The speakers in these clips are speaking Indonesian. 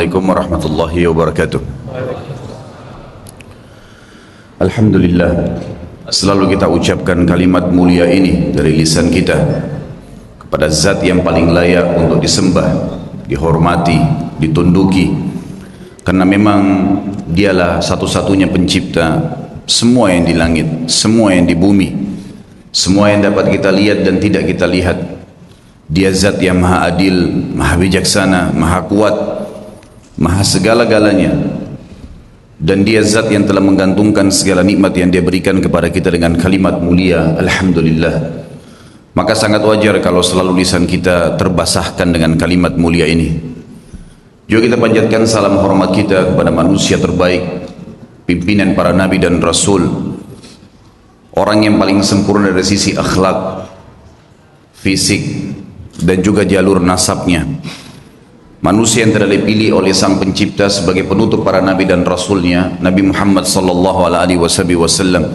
Assalamualaikum warahmatullahi wabarakatuh. Alhamdulillah, selalu kita ucapkan kalimat mulia ini dari lisan kita kepada zat yang paling layak untuk disembah, dihormati, ditunduki, karena memang dialah satu-satunya pencipta semua yang di langit, semua yang di bumi, semua yang dapat kita lihat dan tidak kita lihat. Dia zat yang maha adil, maha bijaksana, maha kuat, maha segala-galanya, dan dia zat yang telah menggantungkan segala nikmat yang dia berikan kepada kita dengan kalimat mulia Alhamdulillah. Maka sangat wajar kalau selalu lisan kita terbasahkan dengan kalimat mulia ini. Juga kita panjatkan salam hormat kita kepada manusia terbaik, pimpinan para nabi dan rasul, orang yang paling sempurna dari sisi akhlak, fisik, dan juga jalur nasabnya. Manusia yang telah dipilih oleh Sang Pencipta sebagai penutup para nabi dan rasulnya, Nabi Muhammad sallallahu alaihi wasallam,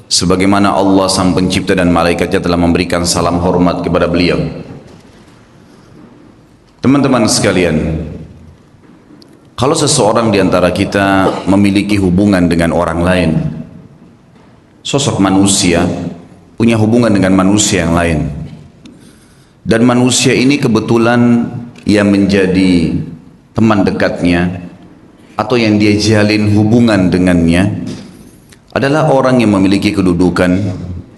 sebagaimana Allah Sang Pencipta dan malaikatnya telah memberikan salam hormat kepada beliau. Teman-teman sekalian, kalau seseorang di antara kita memiliki hubungan dengan orang lain, sosok manusia punya hubungan dengan manusia yang lain, dan manusia ini kebetulan yang menjadi teman dekatnya atau yang dia jalin hubungan dengannya adalah orang yang memiliki kedudukan,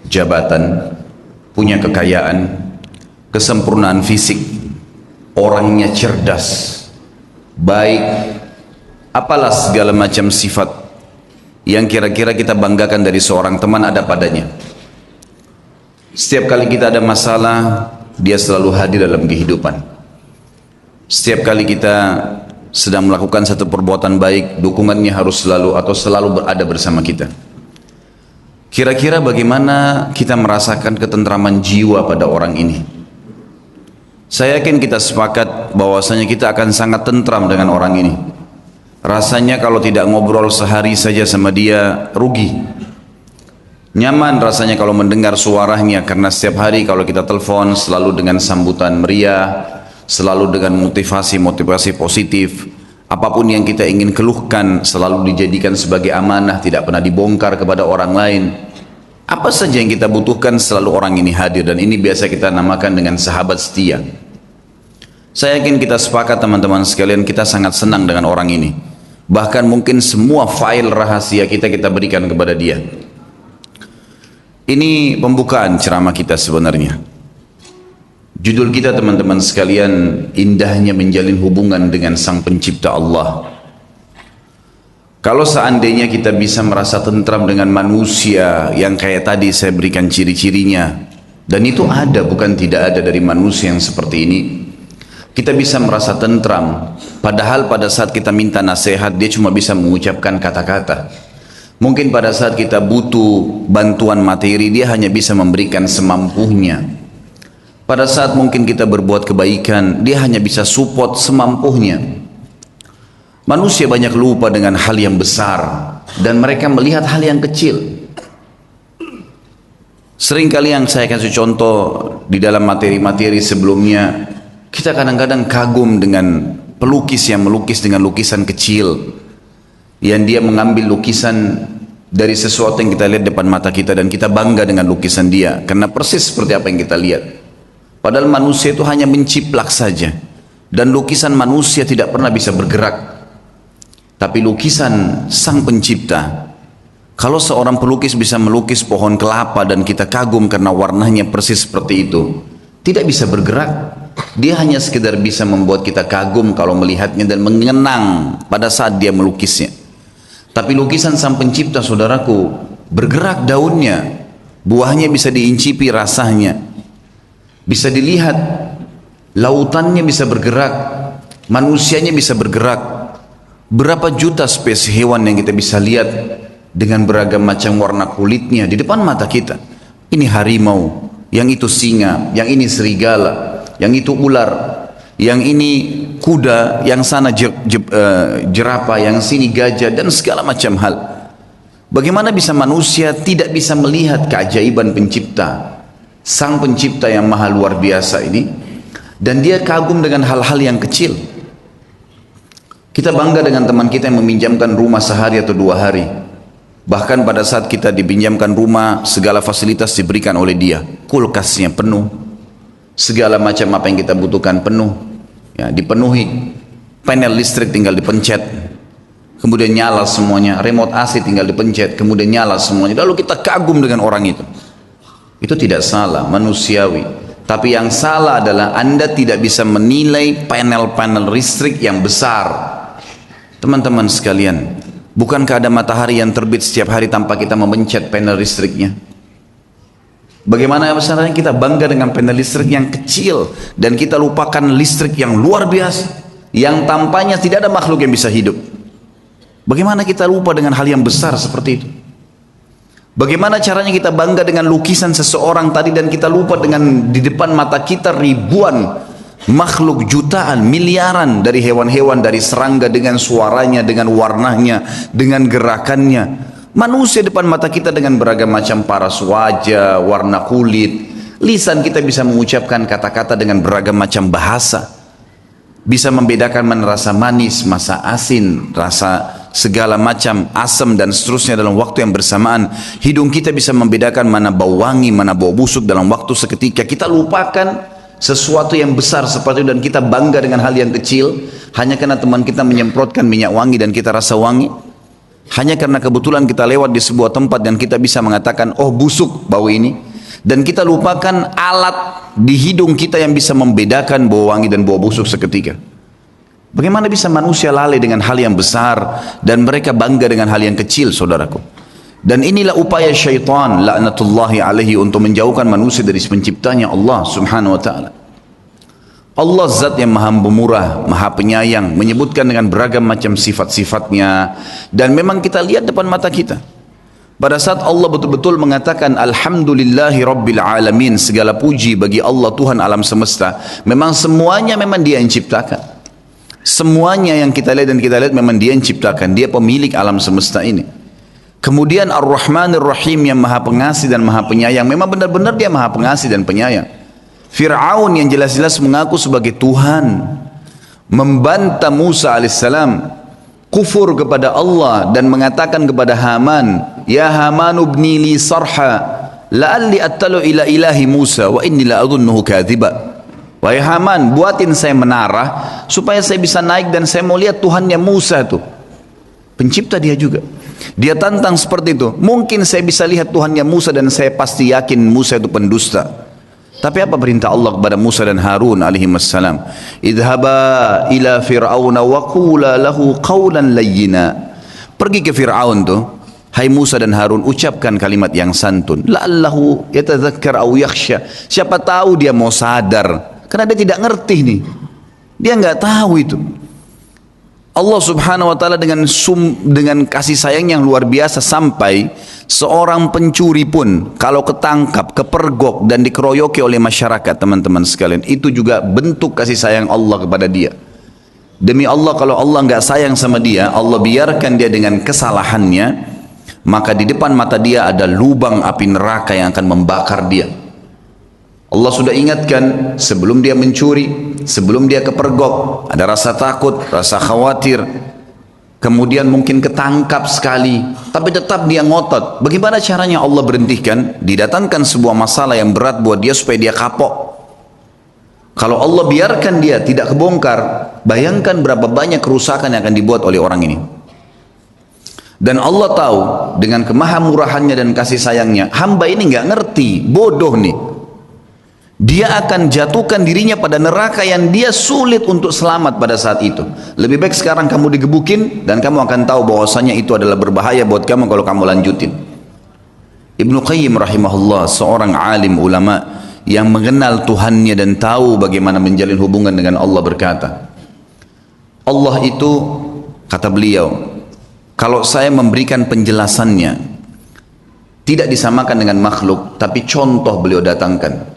jabatan, punya kekayaan, kesempurnaan fisik, orangnya cerdas, baik, apalah segala macam sifat yang kira-kira kita banggakan dari seorang teman ada padanya. Setiap kali kita ada masalah, dia selalu hadir dalam kehidupan. Setiap kali kita sedang melakukan satu perbuatan baik, dukungannya harus selalu berada bersama kita. Kira-kira bagaimana kita merasakan ketentraman jiwa pada orang ini? Saya yakin kita sepakat bahwasanya kita akan sangat tentram dengan orang ini. Rasanya kalau tidak ngobrol sehari saja sama dia rugi. Nyaman rasanya kalau mendengar suaranya, karena setiap hari kalau kita telepon selalu dengan sambutan meriah, selalu dengan motivasi positif. Apapun yang kita ingin keluhkan selalu dijadikan sebagai amanah, tidak pernah dibongkar kepada orang lain. Apa saja yang kita butuhkan selalu orang ini hadir, dan ini biasa kita namakan dengan sahabat setia. Saya yakin kita sepakat teman-teman sekalian, kita sangat senang dengan orang ini. Bahkan mungkin semua file rahasia kita berikan kepada dia. Ini pembukaan ceramah kita sebenarnya. Judul kita teman-teman sekalian, indahnya menjalin hubungan dengan Sang Pencipta Allah. Kalau seandainya kita bisa merasa tentram dengan manusia yang kayak tadi saya berikan ciri-cirinya, dan itu ada, bukan tidak ada dari manusia yang seperti ini, kita bisa merasa tentram. Padahal pada saat kita minta nasihat, dia cuma bisa mengucapkan kata-kata. Mungkin pada saat kita butuh bantuan materi, dia hanya bisa memberikan semampunya. Pada saat mungkin kita berbuat kebaikan, dia hanya bisa support semampunya. Manusia banyak lupa dengan hal yang besar, dan mereka melihat hal yang kecil. Seringkali yang saya kasih contoh di dalam materi-materi sebelumnya, kita kadang-kadang kagum dengan pelukis yang melukis dengan lukisan kecil, yang dia mengambil lukisan dari sesuatu yang kita lihat depan mata kita, dan kita bangga dengan lukisan dia karena persis seperti apa yang kita lihat. Padahal manusia itu hanya menciplak saja, dan lukisan manusia tidak pernah bisa bergerak. Tapi lukisan Sang Pencipta, kalau seorang pelukis bisa melukis pohon kelapa dan kita kagum karena warnanya persis seperti itu, tidak bisa bergerak, dia hanya sekedar bisa membuat kita kagum kalau melihatnya dan mengenang pada saat dia melukisnya. Tapi lukisan Sang Pencipta, saudaraku, bergerak daunnya, buahnya bisa diincipi rasanya, bisa dilihat, lautannya bisa bergerak, manusianya bisa bergerak. Berapa juta spesies hewan yang kita bisa lihat dengan beragam macam warna kulitnya di depan mata kita. Ini harimau, yang itu singa, yang ini serigala, yang itu ular, yang ini kuda, yang sana jerapah, yang sini gajah, dan segala macam hal. Bagaimana bisa manusia tidak bisa melihat keajaiban Pencipta, Sang Pencipta yang maha luar biasa ini, dan dia kagum dengan hal-hal yang kecil. Kita bangga dengan teman kita yang meminjamkan rumah sehari atau 2 hari. Bahkan pada saat kita dipinjamkan rumah, segala fasilitas diberikan oleh dia. Kulkasnya penuh, segala macam apa yang kita butuhkan penuh, ya, dipenuhi. Panel listrik tinggal dipencet, kemudian nyala semuanya. Remote AC tinggal dipencet, kemudian nyala semuanya. Lalu kita kagum dengan orang itu. Itu tidak salah, manusiawi. Tapi yang salah adalah Anda tidak bisa menilai panel-panel listrik yang besar. Teman-teman sekalian, bukankah ada matahari yang terbit setiap hari tanpa kita memencet panel listriknya? Bagaimana misalnya kita bangga dengan panel listrik yang kecil dan kita lupakan listrik yang luar biasa, yang tampaknya tidak ada makhluk yang bisa hidup. Bagaimana kita lupa dengan hal yang besar seperti itu? Bagaimana caranya kita bangga dengan lukisan seseorang tadi dan kita lupa dengan di depan mata kita ribuan makhluk, jutaan, miliaran dari hewan-hewan, dari serangga dengan suaranya, dengan warnanya, dengan gerakannya. Manusia depan mata kita dengan beragam macam paras wajah, warna kulit. Lisan kita bisa mengucapkan kata-kata dengan beragam macam bahasa. Bisa membedakan mana rasa manis, rasa asin, rasa segala macam asam dan seterusnya dalam waktu yang bersamaan. Hidung kita bisa membedakan mana bau wangi, mana bau busuk dalam waktu seketika. Kita lupakan sesuatu yang besar seperti itu dan kita bangga dengan hal yang kecil hanya karena teman kita menyemprotkan minyak wangi dan kita rasa wangi. Hanya karena kebetulan kita lewat di sebuah tempat dan kita bisa mengatakan, oh busuk bau ini. Dan kita lupakan alat di hidung kita yang bisa membedakan bau wangi dan bau busuk seketika. Bagaimana bisa manusia lalai dengan hal yang besar dan mereka bangga dengan hal yang kecil, saudaraku. Dan inilah upaya syaitan laknatullahi alaihi untuk menjauhkan manusia dari penciptanya Allah subhanahu wa ta'ala. Allah zat yang maha pemurah, maha penyayang, menyebutkan dengan beragam macam sifat-sifatnya. Dan memang kita lihat depan mata kita. Pada saat Allah betul-betul mengatakan alhamdulillahi rabbil alamin, segala puji bagi Allah Tuhan alam semesta. Memang semuanya memang dia yang ciptakan. Semuanya yang kita lihat dan kita lihat memang dia yang ciptakan. Dia pemilik alam semesta ini. Kemudian Ar-Rahmanir Rahim yang maha pengasih dan maha penyayang. Memang benar-benar dia maha pengasih dan penyayang. Fir'aun yang jelas-jelas mengaku sebagai Tuhan, membantah Musa alaihissalam, kufur kepada Allah dan mengatakan kepada Haman, ya Haman ibni li sarha la'alli attalu ila ilahi Musa wa inni la adhunnuhu kadhiba. Wahai Haman, buatin saya menara supaya saya bisa naik dan saya mau lihat Tuhannya Musa itu. Pencipta dia juga. Dia tantang seperti itu. Mungkin saya bisa lihat Tuhannya Musa dan saya pasti yakin Musa itu pendusta. Tapi apa perintah Allah kepada Musa dan Harun alaihi wassalam? Idhaba ila fir'auna wa qula lahu qawlan layyina. Pergi ke Fir'aun tuh. Hai Musa dan Harun, ucapkan kalimat yang santun. La'allahu yatadzakkar aw yakhsha. Siapa tahu dia mau sadar. Karena dia tidak ngerti nih. Dia nggak tahu itu. Allah subhanahu wa ta'ala dengan kasih sayang yang luar biasa sampai seorang pencuri pun kalau ketangkap, kepergok dan dikeroyoki oleh masyarakat, teman-teman sekalian, itu juga bentuk kasih sayang Allah kepada dia. Demi Allah, kalau Allah nggak sayang sama dia, Allah biarkan dia dengan kesalahannya, maka di depan mata dia ada lubang api neraka yang akan membakar dia. Allah sudah ingatkan sebelum dia mencuri, sebelum dia kepergok, ada rasa takut, rasa khawatir, kemudian mungkin ketangkap sekali, tapi tetap dia ngotot. Bagaimana caranya Allah berhentikan? Didatangkan sebuah masalah yang berat buat dia supaya dia kapok. Kalau Allah biarkan dia tidak kebongkar, bayangkan berapa banyak kerusakan yang akan dibuat oleh orang ini. Dan Allah tahu dengan kemahamurahannya dan kasih sayangnya, hamba ini nggak ngerti, bodoh nih. Dia akan jatuhkan dirinya pada neraka yang dia sulit untuk selamat pada saat itu. Lebih baik sekarang kamu digebukin dan kamu akan tahu bahwasanya itu adalah berbahaya buat kamu kalau kamu lanjutin. Ibnu Qayyim rahimahullah, seorang alim ulama yang mengenal Tuhannya dan tahu bagaimana menjalin hubungan dengan Allah, berkata, Allah itu, kata beliau, kalau saya memberikan penjelasannya tidak disamakan dengan makhluk, tapi contoh beliau datangkan.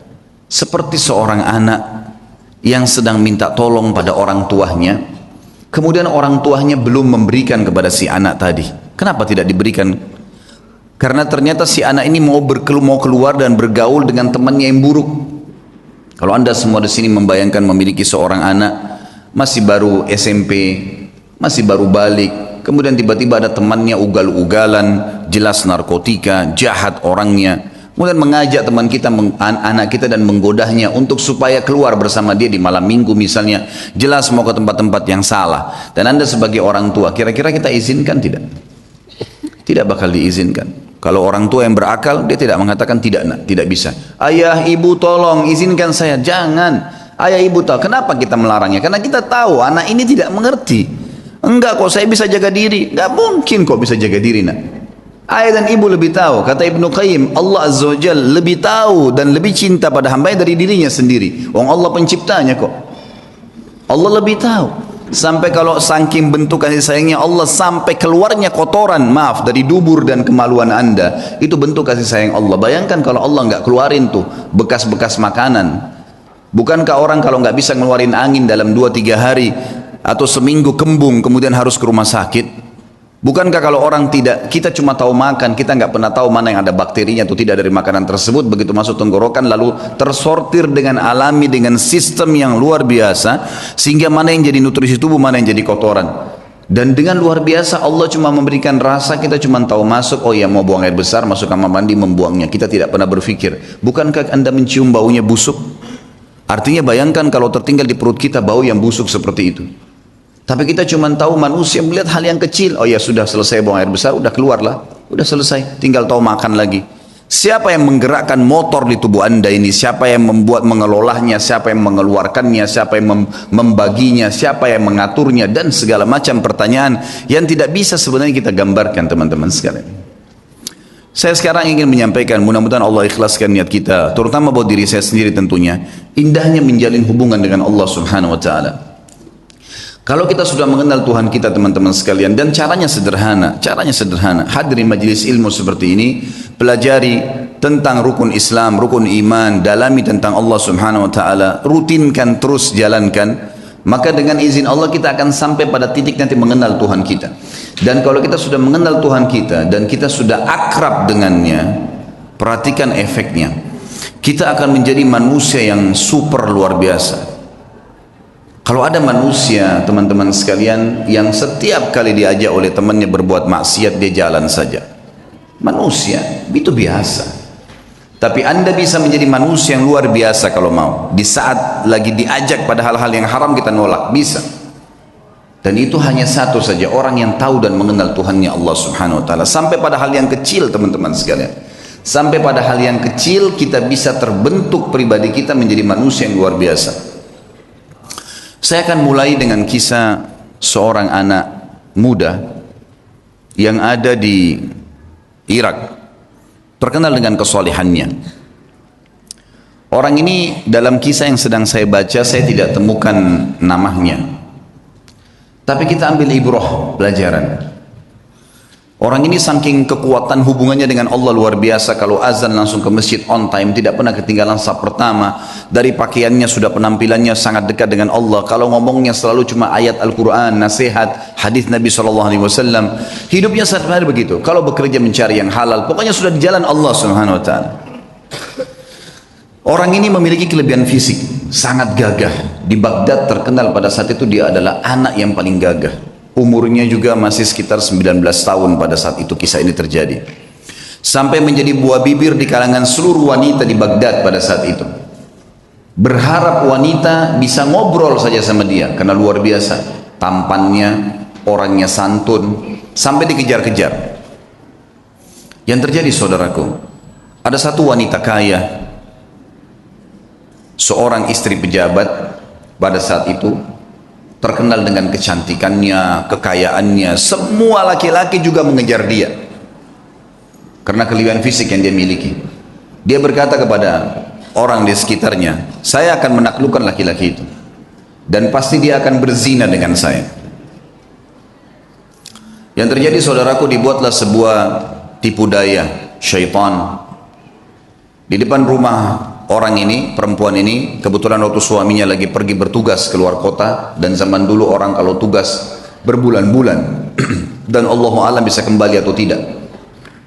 Seperti seorang anak yang sedang minta tolong pada orang tuanya, kemudian orang tuanya belum memberikan kepada si anak tadi. Kenapa tidak diberikan? Karena ternyata si anak ini mau keluar dan bergaul dengan temannya yang buruk. Kalau anda semua di sini membayangkan memiliki seorang anak masih baru SMP, masih baru balik, kemudian tiba-tiba ada temannya ugal-ugalan, jelas narkotika, jahat orangnya, kemudian mengajak teman kita, anak kita dan menggodahnya untuk supaya keluar bersama dia di malam minggu misalnya, jelas mau ke tempat-tempat yang salah. Dan Anda sebagai orang tua, kira-kira kita izinkan tidak? Tidak bakal diizinkan. Kalau orang tua yang berakal, dia tidak mengatakan tidak nak, tidak bisa. Ayah, ibu tolong izinkan saya. Jangan. Ayah, ibu tahu. Kenapa kita melarangnya? Karena kita tahu anak ini tidak mengerti. Enggak kok, saya bisa jaga diri. Enggak mungkin kok bisa jaga diri nak. Ayah dan ibu lebih tahu. Kata Ibnu Qayyim, Allah Azza wa Jalla lebih tahu dan lebih cinta pada hambanya dari dirinya sendiri. Wong Allah penciptanya kok. Allah lebih tahu. Sampai kalau saking bentuk kasih sayangnya Allah, sampai keluarnya kotoran, maaf, dari dubur dan kemaluan Anda, itu bentuk kasih sayang Allah. Bayangkan kalau Allah nggak keluarin tuh bekas-bekas makanan. Bukankah orang kalau nggak bisa ngeluarin angin dalam 2-3 hari atau seminggu kembung kemudian harus ke rumah sakit? Bukankah kalau orang tidak, kita cuma tahu makan, kita nggak pernah tahu mana yang ada bakterinya atau tidak dari makanan tersebut, begitu masuk tenggorokan lalu tersortir dengan alami, dengan sistem yang luar biasa, sehingga mana yang jadi nutrisi tubuh, mana yang jadi kotoran. Dan dengan luar biasa Allah cuma memberikan rasa, kita cuma tahu masuk, oh ya mau buang air besar, masuk kamar mandi membuangnya, kita tidak pernah berpikir. Bukankah Anda mencium baunya busuk? Artinya bayangkan kalau tertinggal di perut kita bau yang busuk seperti itu. Tapi kita cuma tahu manusia melihat hal yang kecil. Oh ya sudah selesai buang air besar, udah keluarlah, udah selesai. Tinggal tahu makan lagi. Siapa yang menggerakkan motor di tubuh Anda ini? Siapa yang membuat mengelolanya? Siapa yang mengeluarkannya? Siapa yang membaginya? Siapa yang mengaturnya? Dan segala macam pertanyaan yang tidak bisa sebenarnya kita gambarkan teman-teman sekalian. Saya sekarang ingin menyampaikan, mudah-mudahan Allah ikhlaskan niat kita, terutama buat diri saya sendiri tentunya, indahnya menjalin hubungan dengan Allah Subhanahu wa taala. Kalau kita sudah mengenal Tuhan kita teman-teman sekalian, dan caranya sederhana, hadiri majelis ilmu seperti ini, pelajari tentang rukun Islam, rukun iman, dalami tentang Allah Subhanahu wa taala, rutinkan terus jalankan, maka dengan izin Allah kita akan sampai pada titik nanti mengenal Tuhan kita. Dan kalau kita sudah mengenal Tuhan kita dan kita sudah akrab dengannya, perhatikan efeknya. Kita akan menjadi manusia yang super luar biasa. Kalau ada manusia teman-teman sekalian yang setiap kali diajak oleh temannya berbuat maksiat dia jalan saja, manusia itu biasa. Tapi Anda bisa menjadi manusia yang luar biasa kalau mau. Di saat lagi diajak pada hal-hal yang haram kita nolak, bisa. Dan itu hanya satu saja, orang yang tahu dan mengenal Tuhannya Allah Subhanahu wa taala. Sampai pada hal yang kecil teman-teman sekalian, sampai pada hal yang kecil kita bisa terbentuk pribadi kita menjadi manusia yang luar biasa. Saya akan mulai dengan kisah seorang anak muda yang ada di Irak, terkenal dengan kesolehannya. Orang ini dalam kisah yang sedang saya baca, saya tidak temukan namanya. Tapi kita ambil ibrah, pelajaran. Orang ini saking kekuatan hubungannya dengan Allah luar biasa, kalau azan langsung ke masjid on time, tidak pernah ketinggalan saf pertama. Dari pakaiannya sudah penampilannya sangat dekat dengan Allah. Kalau ngomongnya selalu cuma ayat Al-Quran, nasihat, hadis Nabi SAW. Hidupnya sehari-hari begitu. Kalau bekerja mencari yang halal, pokoknya sudah di jalan Allah Subhanahu wa taala. Orang ini memiliki kelebihan fisik, sangat gagah. Di Baghdad terkenal pada saat itu dia adalah anak yang paling gagah. Umurnya juga masih sekitar 19 tahun pada saat itu kisah ini terjadi. Sampai menjadi buah bibir di kalangan seluruh wanita di Baghdad pada saat itu. Berharap wanita bisa ngobrol saja sama dia karena luar biasa. Tampannya, orangnya santun, sampai dikejar-kejar. Yang terjadi saudaraku, ada satu wanita kaya, seorang istri pejabat pada saat itu, terkenal dengan kecantikannya, kekayaannya. Semua laki-laki juga mengejar dia karena kelebihan fisik yang dia miliki. Dia berkata kepada orang di sekitarnya, saya akan menaklukkan laki-laki itu dan pasti dia akan berzina dengan saya. Yang terjadi saudaraku, dibuatlah sebuah tipu daya syaitan di depan rumah orang ini, perempuan ini. Kebetulan waktu suaminya lagi pergi bertugas keluar kota, dan zaman dulu orang kalau tugas berbulan-bulan dan Allahu a'lam bisa kembali atau tidak,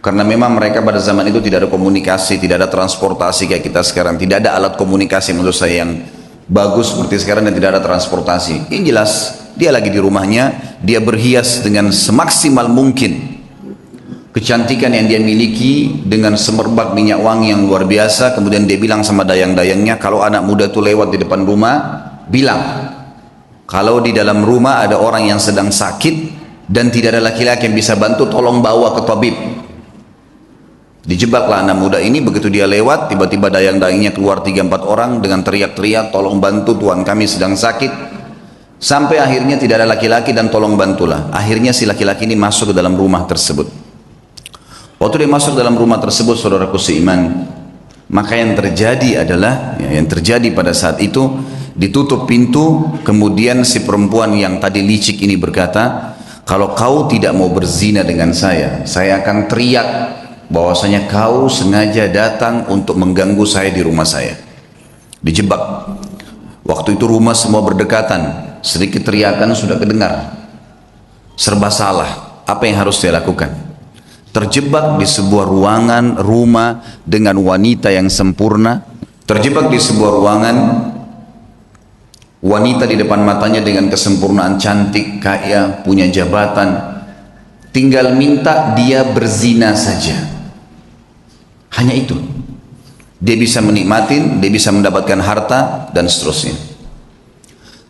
karena memang mereka pada zaman itu tidak ada komunikasi, tidak ada transportasi kayak kita sekarang, tidak ada alat komunikasi menurut saya yang bagus seperti sekarang, dan tidak ada transportasi. Yang jelas dia lagi di rumahnya, dia berhias dengan semaksimal mungkin. Kecantikan yang dia miliki dengan semerbak minyak wangi yang luar biasa. Kemudian dia bilang sama dayang-dayangnya, kalau anak muda itu lewat di depan rumah, bilang, kalau di dalam rumah ada orang yang sedang sakit dan tidak ada laki-laki yang bisa bantu, tolong bawa ke tabib. Dijebaklah anak muda ini, begitu dia lewat, tiba-tiba dayang-dayangnya keluar 3-4 orang dengan teriak-teriak, tolong bantu, tuan kami sedang sakit. Sampai akhirnya tidak ada laki-laki dan tolong bantulah. Akhirnya si laki-laki ini masuk ke dalam rumah tersebut. Waktu dia masuk dalam rumah tersebut, saudaraku seiman, maka yang terjadi adalah, yang terjadi pada saat itu, ditutup pintu, kemudian si perempuan yang tadi licik ini berkata, kalau kau tidak mau berzina dengan saya akan teriak bahwasanya kau sengaja datang untuk mengganggu saya di rumah saya. Dijebak. Waktu itu rumah semua berdekatan, sedikit teriakan sudah kedengar. Serba salah, apa yang harus dia lakukan? Terjebak di sebuah ruangan rumah dengan wanita yang sempurna, terjebak di sebuah ruangan, wanita di depan matanya dengan kesempurnaan, cantik, kaya, punya jabatan, tinggal minta dia berzina saja. Hanya itu, dia bisa menikmati, dia bisa mendapatkan harta dan seterusnya.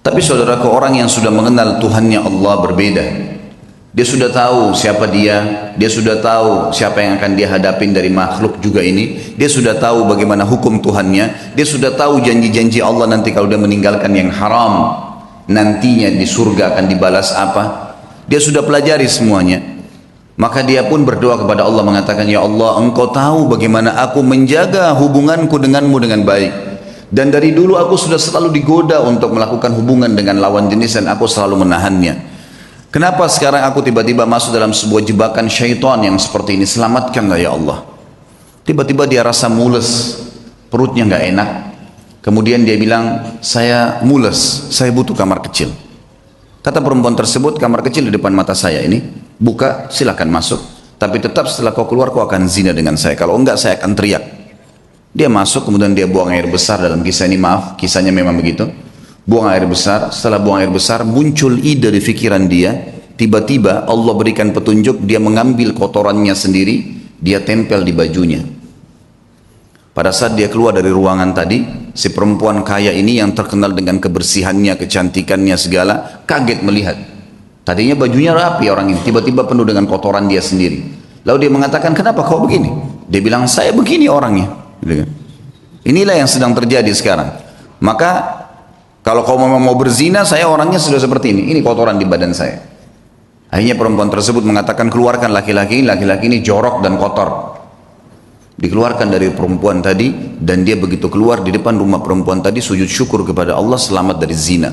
Tapi saudaraku, orang yang sudah mengenal Tuhannya Allah berbeda. Dia sudah tahu siapa dia sudah tahu siapa yang akan dia hadapin dari makhluk juga ini. Dia sudah tahu bagaimana hukum Tuhannya. Dia sudah tahu janji-janji Allah nanti kalau dia meninggalkan yang haram, nantinya di surga akan dibalas apa. Dia sudah pelajari semuanya. Maka dia pun berdoa kepada Allah mengatakan, ya Allah, engkau tahu bagaimana aku menjaga hubunganku denganmu dengan baik. Dan dari dulu aku sudah selalu digoda untuk melakukan hubungan dengan lawan jenis dan aku selalu menahannya. Kenapa sekarang aku tiba-tiba masuk dalam sebuah jebakan syaitan yang seperti ini? Selamatkanlah ya Allah. Tiba-tiba dia rasa mules, perutnya nggak enak. Kemudian dia bilang, saya mules, saya butuh kamar kecil. Kata perempuan tersebut, kamar kecil di depan mata saya ini, buka, silakan masuk. Tapi tetap setelah kau keluar, kau akan zina dengan saya. Kalau enggak, saya akan teriak. Dia masuk, kemudian dia buang air besar. Dalam kisah ini, maaf, kisahnya memang begitu. Buang air besar, setelah buang air besar muncul ide di pikiran dia. Tiba-tiba Allah berikan petunjuk, dia mengambil kotorannya sendiri, dia tempel di bajunya. Pada saat dia keluar dari ruangan tadi, si perempuan kaya ini yang terkenal dengan kebersihannya, kecantikannya segala, kaget melihat. Tadinya bajunya rapi orang ini, tiba-tiba penuh dengan kotoran dia sendiri. Lalu dia mengatakan, kenapa kau begini? Dia bilang, saya begini orangnya. Inilah yang sedang terjadi sekarang. Maka kalau kau memang mau berzina, saya orangnya sudah seperti ini. Ini kotoran di badan saya. Akhirnya perempuan tersebut mengatakan, keluarkan laki-laki ini jorok dan kotor. Dikeluarkan dari perempuan tadi, dan dia begitu keluar di depan rumah perempuan tadi, sujud syukur kepada Allah selamat dari zina.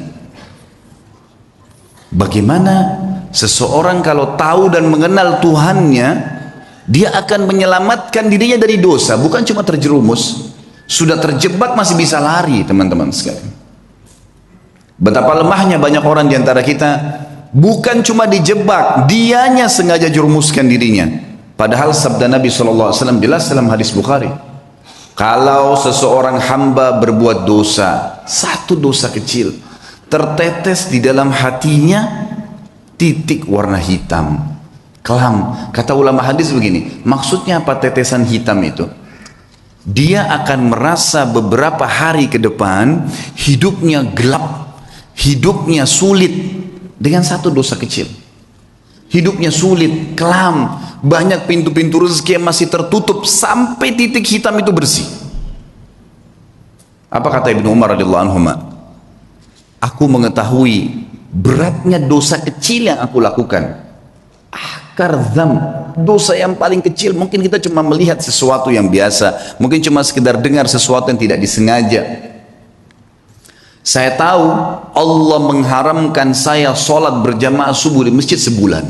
Bagaimana seseorang kalau tahu dan mengenal Tuhannya, dia akan menyelamatkan dirinya dari dosa, bukan cuma terjerumus. Sudah terjebak masih bisa lari, teman-teman sekalian. Betapa lemahnya banyak orang di antara kita, bukan cuma dijebak, dianya sengaja jerumuskan dirinya. Padahal sabda Nabi SAW jelas dalam hadis Bukhari, kalau seseorang hamba berbuat dosa, satu dosa kecil, tertetes di dalam hatinya titik warna hitam, kelam. Kata ulama hadis begini, maksudnya apa tetesan hitam itu? Dia akan merasa beberapa hari ke depan hidupnya gelap, hidupnya sulit dengan satu dosa kecil. Hidupnya sulit, kelam, banyak pintu-pintu rezeki yang masih tertutup sampai titik hitam itu bersih. Apa kata Ibnu Umar radhiyallahu anhu? Aku mengetahui beratnya dosa kecil yang aku lakukan. Akar dzam, dosa yang paling kecil, mungkin kita cuma melihat sesuatu yang biasa, mungkin cuma sekedar dengar sesuatu yang tidak disengaja. Saya tahu Allah mengharamkan saya sholat berjamaah subuh di masjid sebulan.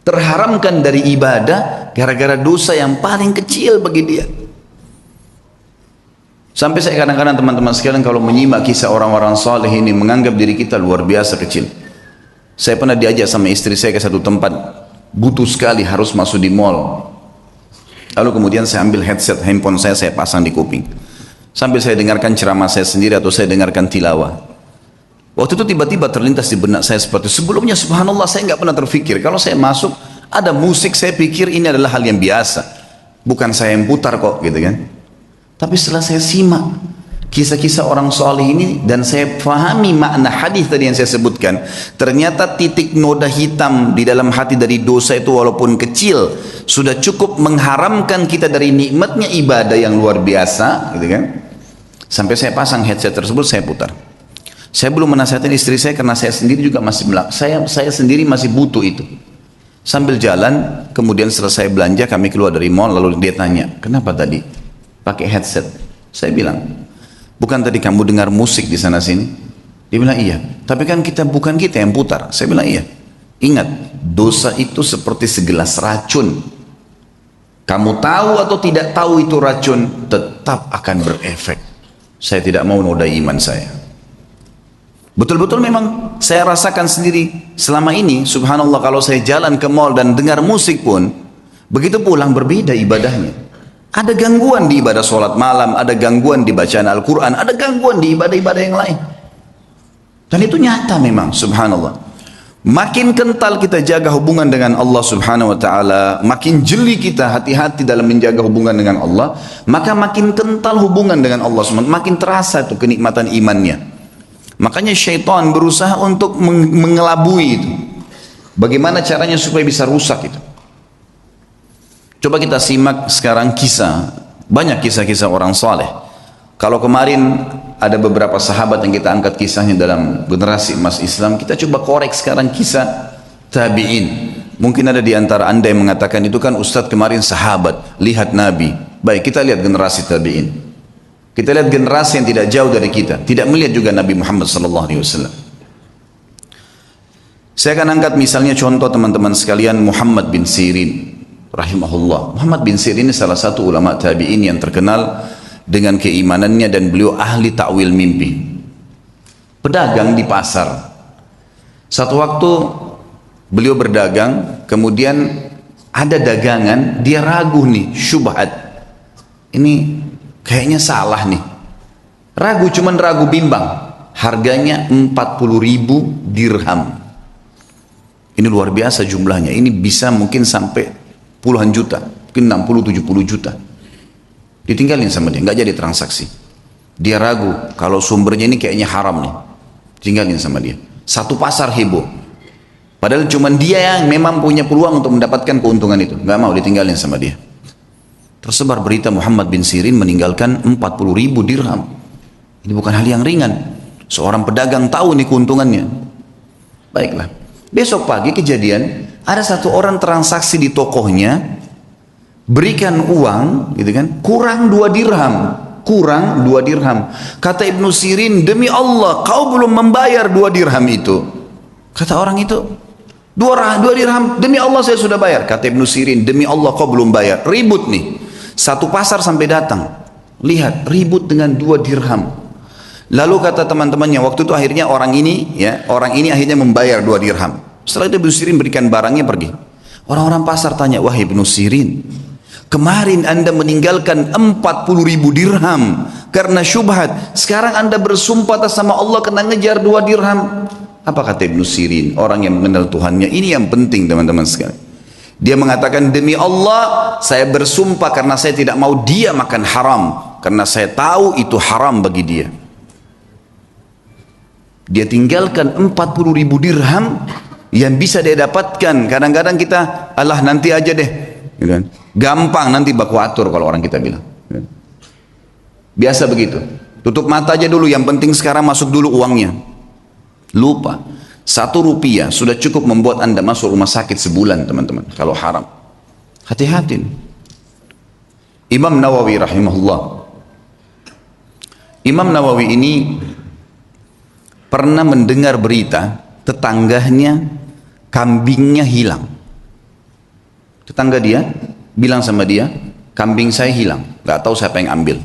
Terharamkan dari ibadah gara-gara dosa yang paling kecil bagi dia. Sampai saya kadang-kadang teman-teman sekalian kalau menyimak kisah orang-orang saleh ini menganggap diri kita luar biasa kecil. Saya pernah diajak sama istri saya ke satu tempat, butuh sekali harus masuk di mall. Lalu kemudian saya ambil headset handphone saya pasang di kuping. Sambil saya dengarkan ceramah saya sendiri atau saya dengarkan tilawah. Waktu itu tiba-tiba terlintas di benak saya seperti itu. Sebelumnya subhanallah saya nggak pernah terfikir. Kalau saya masuk ada musik, saya pikir ini adalah hal yang biasa. Bukan saya yang putar kok gitu kan. Tapi setelah saya simak kisah-kisah orang soleh ini dan saya fahami makna hadis tadi yang saya sebutkan, ternyata titik noda hitam di dalam hati dari dosa itu walaupun kecil sudah cukup mengharamkan kita dari nikmatnya ibadah yang luar biasa gitu kan. Sampai saya pasang headset tersebut, saya putar. Saya belum menasihatkan istri saya karena saya sendiri juga masih saya sendiri masih butuh itu. Sambil jalan, kemudian selesai belanja kami keluar dari mall, lalu dia tanya, kenapa tadi pakai headset? Saya bilang, bukan tadi kamu dengar musik di sana sini? Dia bilang iya, tapi kan bukan kita yang putar. Saya bilang iya. Ingat, dosa itu seperti segelas racun. Kamu tahu atau tidak tahu itu racun, tetap akan berefek. Saya tidak mau nodai iman saya. Betul-betul memang saya rasakan sendiri selama ini, subhanallah, kalau saya jalan ke mall dan dengar musik pun, begitu pulang berbeda ibadahnya. Ada gangguan di ibadah sholat malam, ada gangguan di bacaan Al-Quran, ada gangguan di ibadah-ibadah yang lain. Dan itu nyata memang, subhanallah. Makin kental kita jaga hubungan dengan Allah subhanahu wa ta'ala, makin jeli kita hati-hati dalam menjaga hubungan dengan Allah, maka makin kental hubungan dengan Allah subhanahu wa ta'ala, makin terasa itu kenikmatan imannya. Makanya syaitan berusaha untuk mengelabui itu. Bagaimana caranya supaya bisa rusak itu? Coba kita simak sekarang kisah, banyak kisah-kisah orang saleh. Kalau kemarin ada beberapa sahabat yang kita angkat kisahnya dalam generasi emas Islam, kita coba korek sekarang kisah tabi'in. Mungkin ada di antara anda yang mengatakan itu kan Ustadz kemarin sahabat, lihat Nabi. Baik, kita lihat generasi tabi'in. Kita lihat generasi yang tidak jauh dari kita, tidak melihat juga Nabi Muhammad SAW. Saya akan angkat misalnya contoh teman-teman sekalian Muhammad bin Sirin, rahimahullah. Muhammad bin Sirin ini salah satu ulama tabi'in yang terkenal dengan keimanannya dan beliau ahli takwil mimpi. Pedagang di pasar. Satu waktu beliau berdagang, kemudian ada dagangan, dia ragu nih, syubhat. Ini kayaknya salah nih. Ragu, cuman ragu bimbang. Harganya 40.000 dirham. Ini luar biasa jumlahnya. Ini bisa mungkin sampai puluhan juta. Mungkin 60-70 juta. Ditinggalin sama dia, nggak jadi transaksi. Dia ragu, kalau sumbernya ini kayaknya haram nih. Tinggalin sama dia. Satu pasar heboh. Padahal cuman dia yang memang punya peluang untuk mendapatkan keuntungan itu. Nggak mau, ditinggalin sama dia. Tersebar berita Muhammad bin Sirin meninggalkan 40.000 dirham. Ini bukan hal yang ringan. Seorang pedagang tahu nih keuntungannya. Baiklah. Besok pagi kejadian, ada satu orang transaksi di tokohnya, berikan uang, gitu kan, kurang 2 dirham. Kurang 2 dirham. Kata Ibnu Sirin, demi Allah, kau belum membayar 2 dirham itu. Kata orang itu, 2 dirham, demi Allah saya sudah bayar. Kata Ibnu Sirin, demi Allah kau belum bayar. Ribut nih. Satu pasar sampai datang, lihat ribut dengan 2 dirham. Lalu kata teman-temannya, waktu itu akhirnya orang ini akhirnya membayar 2 dirham. Setelah itu Ibnu Sirin berikan barangnya, pergi. Orang-orang pasar tanya, wahai Ibnu Sirin, kemarin anda meninggalkan 40.000 dirham karena syubhat, sekarang anda bersumpah atas sama Allah kena ngejar 2 dirham. Apa kata Ibnu Sirin, orang yang mengenal Tuhannya? Ini yang penting teman-teman sekalian. Dia mengatakan, demi Allah saya bersumpah karena saya tidak mau dia makan haram, karena saya tahu itu haram bagi dia. Dia tinggalkan 40.000 dirham yang bisa dia dapatkan. Kadang-kadang kita, alah nanti aja deh, gampang nanti baku atur kalau orang kita bilang. Biasa begitu, tutup mata aja dulu, yang penting sekarang masuk dulu uangnya. Lupa. 1 rupiah sudah cukup membuat anda masuk rumah sakit sebulan teman-teman kalau haram. Hati-hati. Imam Nawawi rahimahullah, Imam Nawawi ini pernah mendengar berita tetangganya kambingnya hilang. Tetangga dia bilang sama dia, kambing saya hilang, gak tahu siapa yang ambil.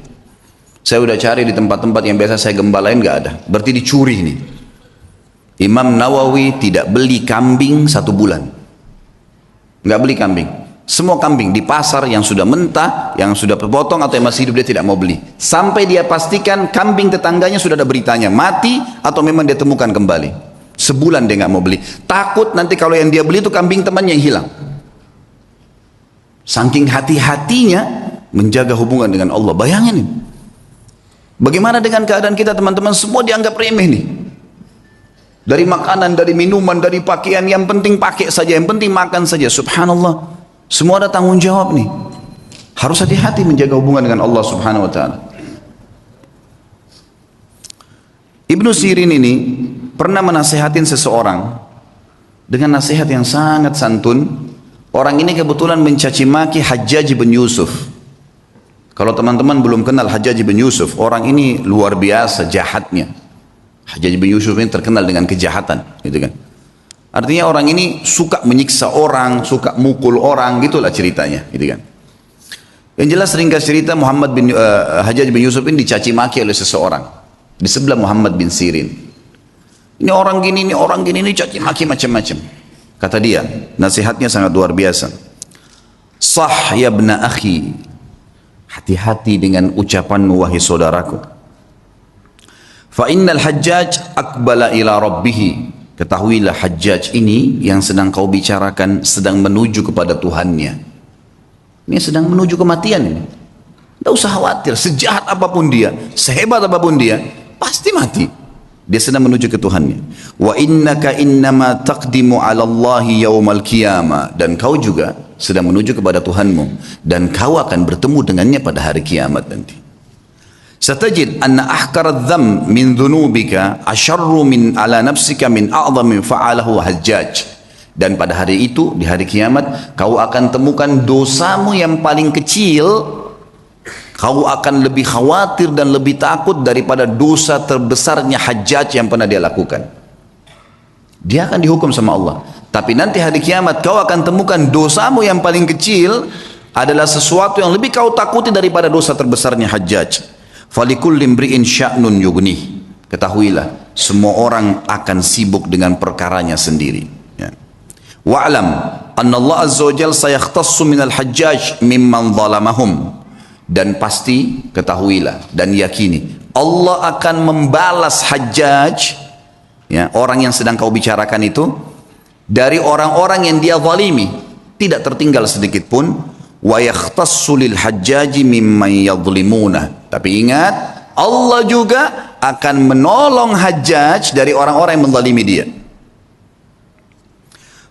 Saya udah cari di tempat-tempat yang biasa saya gembalain, gak ada, berarti dicuri nih. Imam Nawawi tidak beli kambing 1 bulan. Nggak beli kambing. Semua kambing di pasar yang sudah mentah, yang sudah potong atau yang masih hidup dia tidak mau beli. Sampai dia pastikan kambing tetangganya sudah ada beritanya, mati atau memang dia temukan kembali. Sebulan dia nggak mau beli. Takut nanti kalau yang dia beli itu kambing temannya yang hilang. Saking hati-hatinya menjaga hubungan dengan Allah. Bayangin ini. Bagaimana dengan keadaan kita teman-teman? Semua dianggap remeh nih. Dari makanan, dari minuman, dari pakaian, yang penting pakai saja, yang penting makan saja. Subhanallah. Semua ada tanggung jawab nih. Harus hati-hati menjaga hubungan dengan Allah Subhanahu wa taala. Ibnu Sirin ini pernah menasihatin seseorang dengan nasihat yang sangat santun. Orang ini kebetulan mencaci maki Hajjaj bin Yusuf. Kalau teman-teman belum kenal Hajjaj bin Yusuf, orang ini luar biasa jahatnya. Hajjaj bin Yusuf ini terkenal dengan kejahatan, gitu kan. Artinya orang ini suka menyiksa orang, suka mukul orang, gitulah ceritanya, gitu kan. Yang jelas ringkas cerita Hajjaj bin Yusuf ini dicaci maki oleh seseorang di sebelah Muhammad bin Sirin. Ini orang gini, ini caci maki macam-macam. Kata dia, nasihatnya sangat luar biasa. Sah ya ibna akhi, hati-hati dengan ucapanmu wahai saudaraku. Fa innal Hajjaj aqbala ila rabbih. Ketahuilah Hajjaj ini yang sedang kau bicarakan sedang menuju kepada Tuhannya. Ini sedang menuju kematian ini. Tidak usah khawatir, sejahat apapun dia, sehebat apapun dia, pasti mati. Dia sedang menuju ke Tuhannya. Wa innaka innama taqdimu 'ala Allahi yaumal qiyamah, dan kau juga sedang menuju kepada Tuhanmu dan kau akan bertemu dengannya pada hari kiamat nanti. Satajid anna ahkara dham min dhunubika asyarru min ala nafsika min a'zami fa'alahu Hajjaj. Dan pada hari itu, di hari kiamat, kau akan temukan dosamu yang paling kecil, kau akan lebih khawatir dan lebih takut daripada dosa terbesarnya Hajjaj yang pernah dia lakukan. Dia akan dihukum sama Allah. Tapi nanti hari kiamat kau akan temukan dosamu yang paling kecil adalah sesuatu yang lebih kau takuti daripada dosa terbesarnya Hajjaj. Falikulli imri'in sya'nun yughnih. Ketahuilah, semua orang akan sibuk dengan perkaranya sendiri. Ya. Wa'lam anna Allah azza wa jalla sayakhtassu minal Hajjaj mimman zalamahum. Dan pasti ketahuilah dan yakini Allah akan membalas Hajjaj, ya, orang yang sedang kau bicarakan itu, dari orang-orang yang dia zalimi, tidak tertinggal sedikit pun. Wa yakhtassu lil Hajjaji mimman yadhlimuna. Tapi ingat, Allah juga akan menolong Hajjaj dari orang-orang yang menzalimi dia.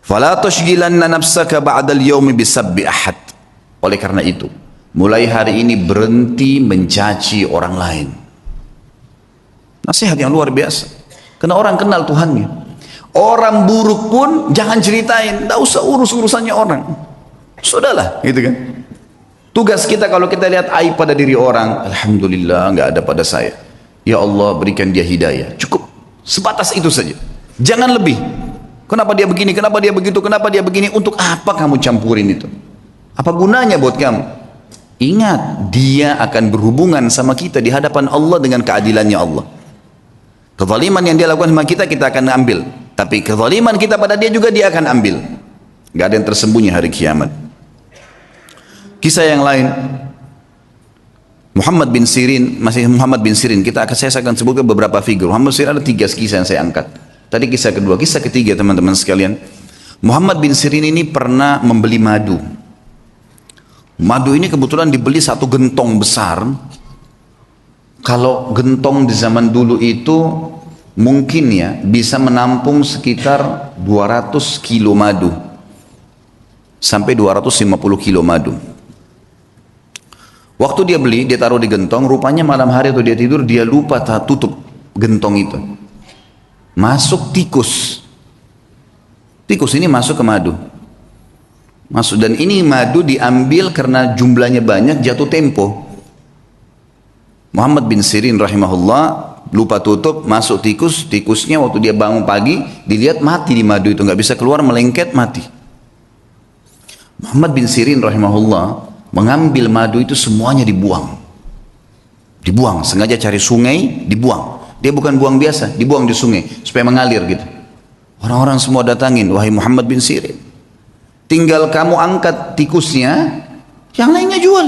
Fala tushghilanna nafsaka ba'dal yaumi bisabbi ahad. Oleh karena itu, mulai hari ini berhenti mencaci orang lain. Nasihat yang luar biasa. Karena orang kenal Tuhannya. Orang buruk pun jangan ceritain, tidak usah urus-urusannya orang. Sudahlah, gitu kan. Tugas kita kalau kita lihat aib pada diri orang, alhamdulillah nggak ada pada saya. Ya Allah berikan dia hidayah. Cukup sebatas itu saja. Jangan lebih. Kenapa dia begini? Kenapa dia begitu? Kenapa dia begini? Untuk apa kamu campurin itu? Apa gunanya buat kamu? Ingat, dia akan berhubungan sama kita di hadapan Allah dengan keadilannya Allah. Kezaliman yang dia lakukan sama kita, kita akan ambil. Tapi kezaliman kita pada dia juga dia akan ambil. Nggak ada yang tersembunyi hari kiamat. Kisah yang lain, Muhammad bin Sirin, masih Muhammad bin Sirin, saya akan sebutkan beberapa figur. Muhammad bin Sirin ada 3 kisah yang saya angkat. Tadi kisah kedua, kisah ketiga teman-teman sekalian. Muhammad bin Sirin ini pernah membeli madu. Madu ini kebetulan dibeli 1 gentong besar. Kalau gentong di zaman dulu itu mungkin ya bisa menampung sekitar 200 kilo madu. Sampai 250 kilo madu. Waktu dia beli, dia taruh di gentong, rupanya malam hari atau dia tidur, dia lupa tutup gentong itu. Masuk tikus. Tikus ini masuk ke madu. Masuk, dan ini madu diambil karena jumlahnya banyak, jatuh tempo. Muhammad bin Sirin rahimahullah lupa tutup, masuk tikus, tikusnya waktu dia bangun pagi, dilihat mati di madu itu, nggak bisa keluar, melengket, mati. Muhammad bin Sirin rahimahullah mengambil madu itu semuanya dibuang. Dibuang, sengaja cari sungai, dibuang. Dia bukan buang biasa, dibuang di sungai supaya mengalir gitu. Orang-orang semua datangin, wahai Muhammad bin Sirin, tinggal kamu angkat tikusnya, yang lainnya jual.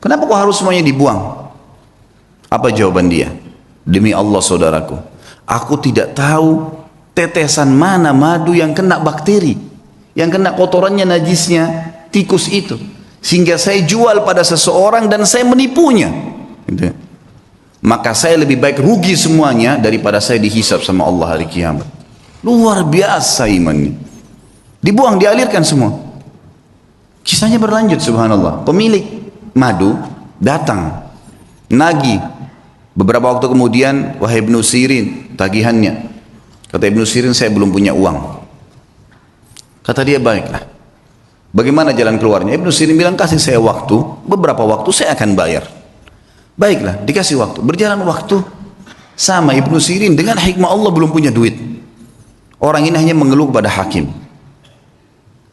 Kenapa kok harus semuanya dibuang? Apa jawaban dia? Demi Allah saudaraku, aku tidak tahu tetesan mana madu yang kena bakteri, yang kena kotorannya, najisnya tikus itu, sehingga saya jual pada seseorang dan saya menipunya gitu. Maka saya lebih baik rugi semuanya daripada saya dihisab sama Allah hari kiamat. Luar biasa imannya. Dibuang, dialirkan semua. Kisahnya berlanjut, subhanallah. Pemilik madu datang nagih. Beberapa waktu kemudian, wahai Ibnu Sirin, tagihannya. Kata Ibnu Sirin, saya belum punya uang. Kata dia, baiklah. Bagaimana jalan keluarnya? Ibnu Sirin bilang, kasih saya waktu, beberapa waktu saya akan bayar. Baiklah, dikasih waktu. Berjalan waktu, sama Ibnu Sirin dengan hikmah Allah belum punya duit. Orang ini hanya mengeluh kepada hakim.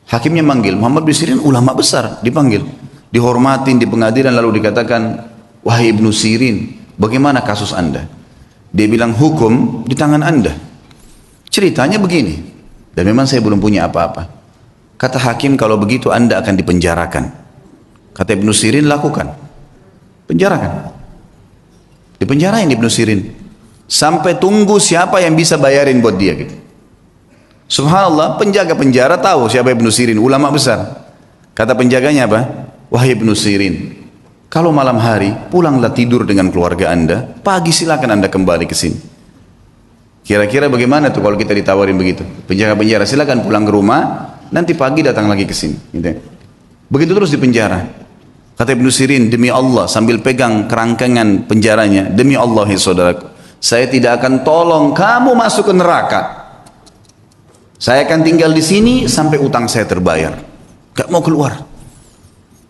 Hakimnya manggil, Muhammad bin Sirin ulama besar, dipanggil. Dihormatin di pengadilan, lalu dikatakan, wahai Ibnu Sirin, bagaimana kasus anda? Dia bilang, hukum di tangan anda. Ceritanya begini, dan memang saya belum punya apa-apa. Kata hakim, kalau begitu anda akan dipenjarakan. Kata Ibnu Sirin, lakukan. Penjarakan. Dipenjarain Ibnu Sirin. Sampai tunggu siapa yang bisa bayarin buat dia gitu. Subhanallah, penjaga penjara tahu siapa Ibnu Sirin, ulama besar. Kata penjaganya apa? Wahai Ibnu Sirin, kalau malam hari pulanglah tidur dengan keluarga anda, pagi silakan anda kembali ke sini. Kira-kira bagaimana tuh kalau kita ditawarin begitu? Penjaga penjara, silakan pulang ke rumah, nanti pagi datang lagi ke sini. Gitu. Begitu terus di penjara. Kata Ibnu Sirin, demi Allah, sambil pegang kerangkengan penjaranya, demi Allah ya saudaraku, saya tidak akan tolong kamu masuk ke neraka. Saya akan tinggal di sini sampai utang saya terbayar. Gak mau keluar.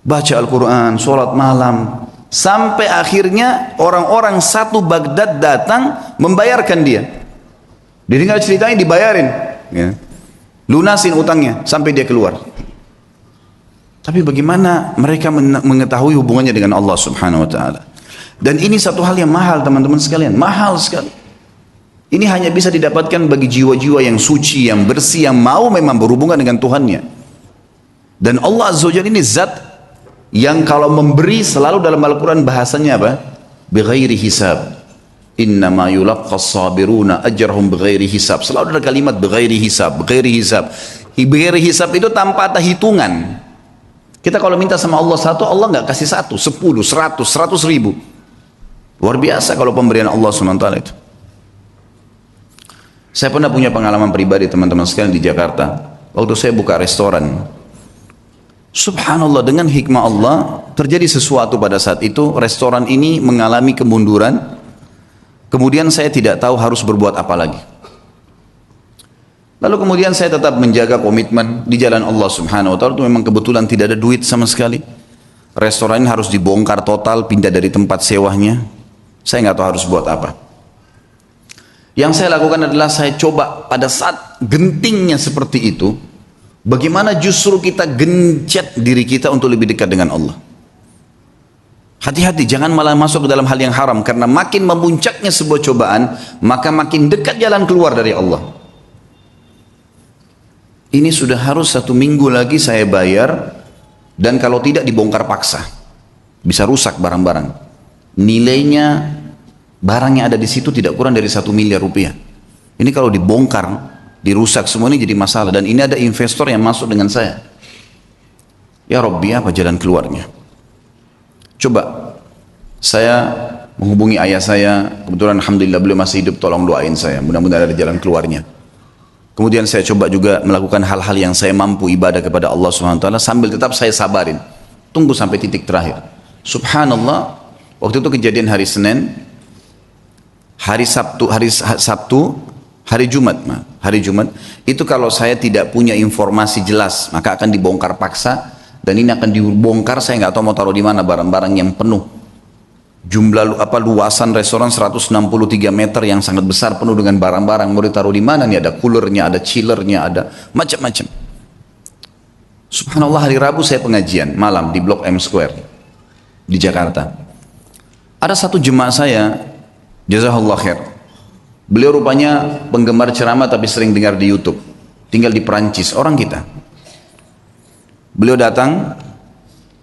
Baca Al-Quran, sholat malam, sampai akhirnya orang-orang satu Baghdad datang membayarkan dia. Didengar ceritanya, dibayarin, ya. Lunasin utangnya sampai dia keluar. Tapi bagaimana mereka mengetahui hubungannya dengan Allah subhanahu wa ta'ala? Dan ini satu hal yang mahal teman-teman sekalian, mahal sekali. Ini hanya bisa didapatkan bagi jiwa-jiwa yang suci, yang bersih, yang mau memang berhubungan dengan Tuhannya. Dan Allah Azza wa Jalla ini zat yang kalau memberi selalu dalam Al-Quran bahasanya apa? Bighairi hisab. Innama yulaqqas sabiruna ajrahum bighairi hisab. Selalu ada kalimat bighairi hisab, bighairi hisab. Bighairi hisab itu tanpa ada hitungan. Kita kalau minta sama Allah satu, Allah nggak kasih satu, 10, 100, 100 ribu. Luar biasa kalau pemberian Allah SWT itu. Saya pernah punya pengalaman pribadi teman-teman sekalian di Jakarta. Waktu saya buka restoran. Subhanallah, dengan hikmah Allah terjadi sesuatu pada saat itu. Restoran ini mengalami kemunduran. Kemudian saya tidak tahu harus berbuat apa lagi. Lalu kemudian saya tetap menjaga komitmen di jalan Allah subhanahu wa ta'ala. Itu memang kebetulan tidak ada duit sama sekali. Restoran ini harus dibongkar total, pindah dari tempat sewanya. Saya nggak tahu harus buat apa. Yang saya lakukan adalah saya coba pada saat gentingnya seperti itu, bagaimana justru kita gencet diri kita untuk lebih dekat dengan Allah. Hati-hati, jangan malah masuk ke dalam hal yang haram, karena makin memuncaknya sebuah cobaan, maka makin dekat jalan keluar dari Allah. Ini sudah harus 1 minggu lagi saya bayar, dan kalau tidak dibongkar paksa, bisa rusak barang-barang. Nilainya, barang yang ada di situ tidak kurang dari 1 miliar rupiah. Ini kalau dibongkar, dirusak semua, ini jadi masalah. Dan ini ada investor yang masuk dengan saya. Ya Rabbi, apa jalan keluarnya? Coba saya menghubungi ayah saya, kebetulan alhamdulillah beliau masih hidup, tolong doain saya, mudah-mudahan ada jalan keluarnya. Kemudian saya coba juga melakukan hal-hal yang saya mampu, ibadah kepada Allah SWT, sambil tetap saya sabarin, tunggu sampai titik terakhir. Subhanallah, waktu itu kejadian hari Senin, hari Jumat itu kalau saya tidak punya informasi jelas, maka akan dibongkar paksa. Dan ini akan dibongkar, saya nggak tahu mau taruh di mana barang-barang yang penuh. Jumlah luasan restoran 163 meter yang sangat besar, penuh dengan barang-barang. Mau ditaruh di mana nih? Ada coolernya, ada chillernya, ada macam-macam. Subhanallah, hari Rabu saya pengajian malam di Blok M Square di Jakarta. Ada satu jemaah saya, jazakallah khair. Beliau rupanya penggemar ceramah tapi sering dengar di YouTube. Tinggal di Perancis, orang kita. Beliau datang,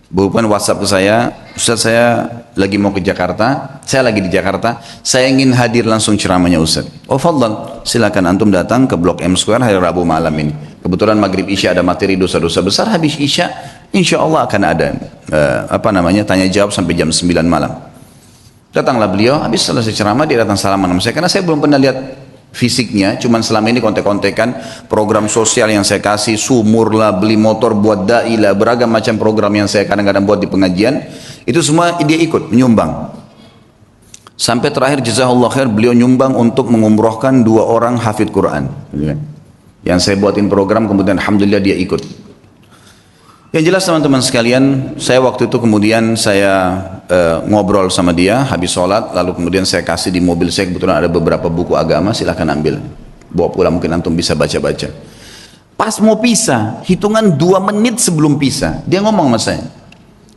bukan WhatsApp ke saya, Ustaz saya lagi mau ke Jakarta, saya lagi di Jakarta, saya ingin hadir langsung ceramahnya Ustaz. Oh fadlan, silakan antum datang ke Blok M Square hari Rabu malam ini. Kebetulan maghrib isya ada materi dosa-dosa besar, habis isya insya Allah akan ada tanya jawab sampai jam 9 malam. Datanglah beliau, habis selesai ceramah dia datang salaman sama saya, karena saya belum pernah lihat fisiknya, cuman selama ini kontek-kontekan program sosial yang saya kasih, sumur lah, beli motor buat dai lah, beragam macam program yang saya kadang-kadang buat di pengajian, itu semua dia ikut menyumbang. Sampai terakhir jazakallah khair, beliau nyumbang untuk mengumrohkan 2 orang hafidh Quran. Yang saya buatin program, kemudian alhamdulillah dia ikut. Yang jelas teman-teman sekalian, saya waktu itu kemudian saya ngobrol sama dia habis sholat, lalu kemudian saya kasih di mobil saya, kebetulan ada beberapa buku agama, silahkan ambil, bawa pulang, mungkin antum bisa baca-baca. Pas mau pisah, hitungan 2 menit sebelum pisah, dia ngomong sama saya,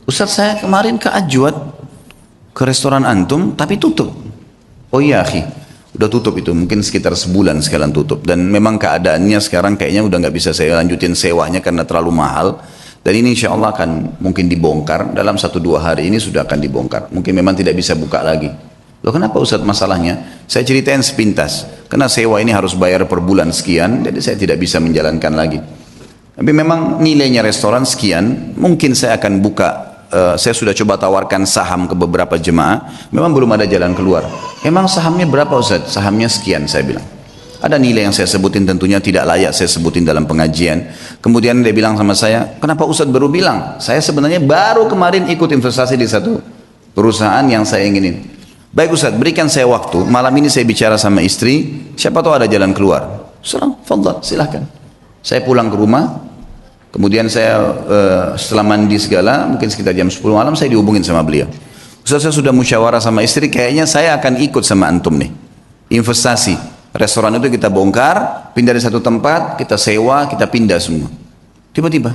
Ustaz saya kemarin ke Ajwad, ke restoran antum, tapi tutup. Oh iya akhi, udah tutup itu, mungkin sekitar sebulan sekarang tutup, dan memang keadaannya sekarang kayaknya udah nggak bisa saya lanjutin sewanya karena terlalu mahal. Dan ini insya Allah akan mungkin dibongkar, dalam 1-2 hari ini sudah akan dibongkar. Mungkin memang tidak bisa buka lagi. Loh kenapa Ustaz masalahnya? Saya ceritain sepintas. Karena sewa ini harus bayar per bulan sekian, jadi saya tidak bisa menjalankan lagi. Tapi memang nilainya restoran sekian, mungkin saya akan buka. Saya sudah coba tawarkan saham ke beberapa jemaah, memang belum ada jalan keluar. Emang sahamnya berapa Ustaz? Sahamnya sekian saya bilang. Ada nilai yang saya sebutin tentunya tidak layak saya sebutin dalam pengajian. Kemudian dia bilang sama saya, kenapa Ustadz baru bilang? Saya sebenarnya baru kemarin ikut investasi di satu perusahaan yang saya inginin. Baik Ustadz, berikan saya waktu. Malam ini saya bicara sama istri, siapa tahu ada jalan keluar. Fadhal, silahkan. Saya pulang ke rumah, kemudian saya setelah mandi segala, mungkin sekitar jam 10 malam saya dihubungin sama beliau. Ustadz saya sudah musyawarah sama istri, kayaknya saya akan ikut sama antum nih. Investasi. Restoran itu kita bongkar, pindah dari satu tempat, kita sewa, kita pindah semua. Tiba-tiba,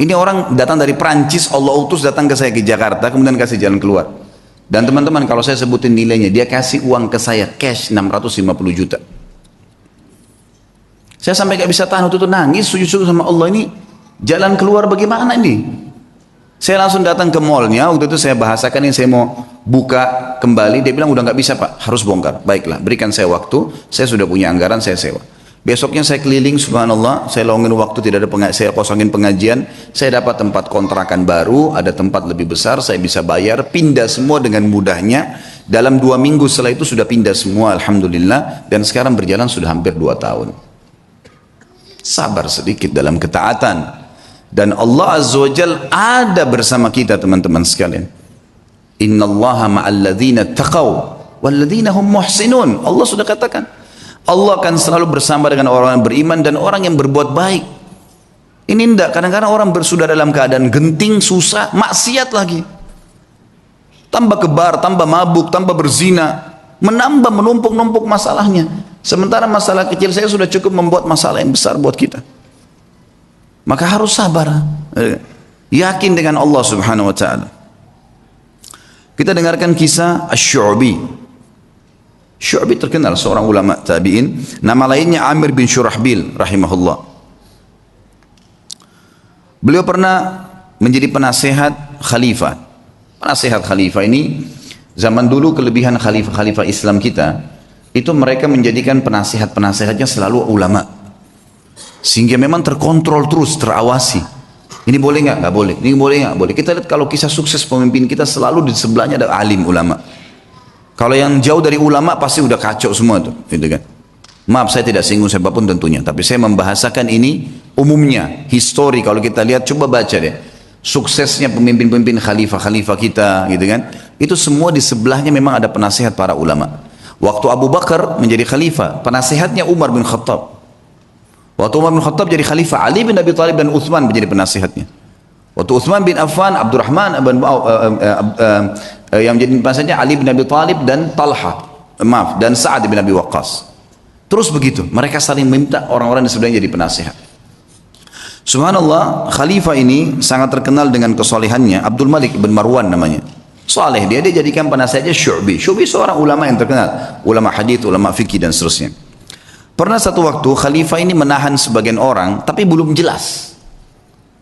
ini orang datang dari Perancis, Allah utus datang ke saya ke Jakarta, kemudian kasih jalan keluar. Dan teman-teman kalau saya sebutin nilainya, dia kasih uang ke saya cash 650 juta. Saya sampai gak bisa tahan, waktu itu nangis, sujud-sujud sama Allah, ini jalan keluar bagaimana ini? Saya langsung datang ke mallnya, waktu itu saya bahasakan ini saya mau buka kembali, dia bilang udah nggak bisa Pak, harus bongkar. Baiklah, berikan saya waktu, saya sudah punya anggaran, saya sewa. Besoknya saya keliling, subhanallah, saya longin waktu, tidak ada saya kosongin pengajian, saya dapat tempat kontrakan baru, ada tempat lebih besar, saya bisa bayar, pindah semua dengan mudahnya. Dalam 2 minggu setelah itu sudah pindah semua, alhamdulillah, dan sekarang berjalan sudah hampir 2 tahun. Sabar sedikit dalam ketaatan. Dan Allah Azza wa Jal ada bersama kita teman-teman sekalian. Innallaha ma'alladzina taqaw walladzina hum muhsinun. Allah sudah katakan, Allah akan selalu bersama dengan orang yang beriman dan orang yang berbuat baik. Ini enggak, kadang-kadang orang sudah dalam keadaan genting, susah, maksiat lagi. Tambah kebar, tambah mabuk, tambah berzina, menambah menumpuk-numpuk masalahnya. Sementara masalah kecil saya sudah cukup membuat masalah yang besar buat kita. Maka harus sabar, yakin dengan Allah subhanahu wa ta'ala. Kita dengarkan kisah Asy-Syu'bi. Syu'bi terkenal seorang ulama tabi'in, nama lainnya Amir bin Syurahbil rahimahullah. Beliau pernah menjadi penasehat khalifah. Penasehat khalifah ini, zaman dulu kelebihan khalifah-khalifah Islam kita, itu mereka menjadikan penasehat-penasehatnya selalu ulama. Sehingga memang terkontrol terus, terawasi. Ini boleh nggak? Nggak boleh. Ini boleh nggak? Boleh. Kita lihat kalau kisah sukses pemimpin kita selalu di sebelahnya ada alim ulama. Kalau yang jauh dari ulama pasti udah kacau semua tuh, gitu kan? Maaf saya tidak singgung siapapun tentunya, tapi saya membahasakan ini umumnya, histori. Kalau kita lihat coba baca deh, suksesnya pemimpin-pemimpin khalifah-khalifah kita, gitu kan? Itu semua di sebelahnya memang ada penasehat para ulama. Waktu Abu Bakar menjadi khalifah, penasehatnya Umar bin Khattab. Waktu Umar bin Khattab jadi khalifah, Ali bin Abi Thalib dan Uthman menjadi penasihatnya. Waktu Uthman bin Affan, Abdurrahman yang menjadi penasihatnya Ali bin Abi Thalib dan dan Sa'ad bin Abi Waqqas. Terus begitu, mereka saling minta orang-orang di sebelahnya jadi penasihat. Subhanallah, khalifah ini sangat terkenal dengan kesolehannya. Abdul Malik bin Marwan namanya. Saleh dia jadikan penasihatnya Syu'bi. Syu'bi seorang ulama yang terkenal, ulama hadis, ulama fikih dan seterusnya. Pernah satu waktu khalifah ini menahan sebagian orang, tapi belum jelas.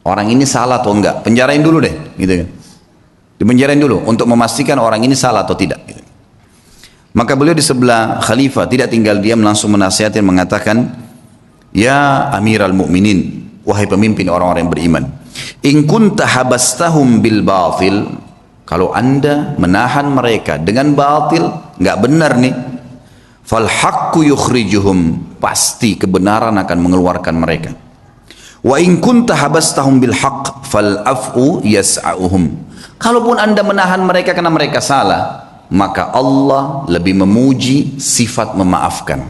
Orang ini salah atau enggak? Penjarain dulu deh, gitu kan. Dipenjarain dulu untuk memastikan orang ini salah atau tidak. Gitu. Maka beliau di sebelah khalifah tidak tinggal diam, langsung menasihatin mengatakan, ya Amiral Mukminin, wahai pemimpin orang-orang yang beriman, in kunta habastahum bil batil, kalau anda menahan mereka dengan batil, nggak benar nih, fal haqqu yukhrijuhum, pasti kebenaran akan mengeluarkan mereka. Wa in kunta habastahum bil haqq fal af'u yas'auhum, kalaupun anda menahan mereka karena mereka salah, maka Allah lebih memuji sifat memaafkan.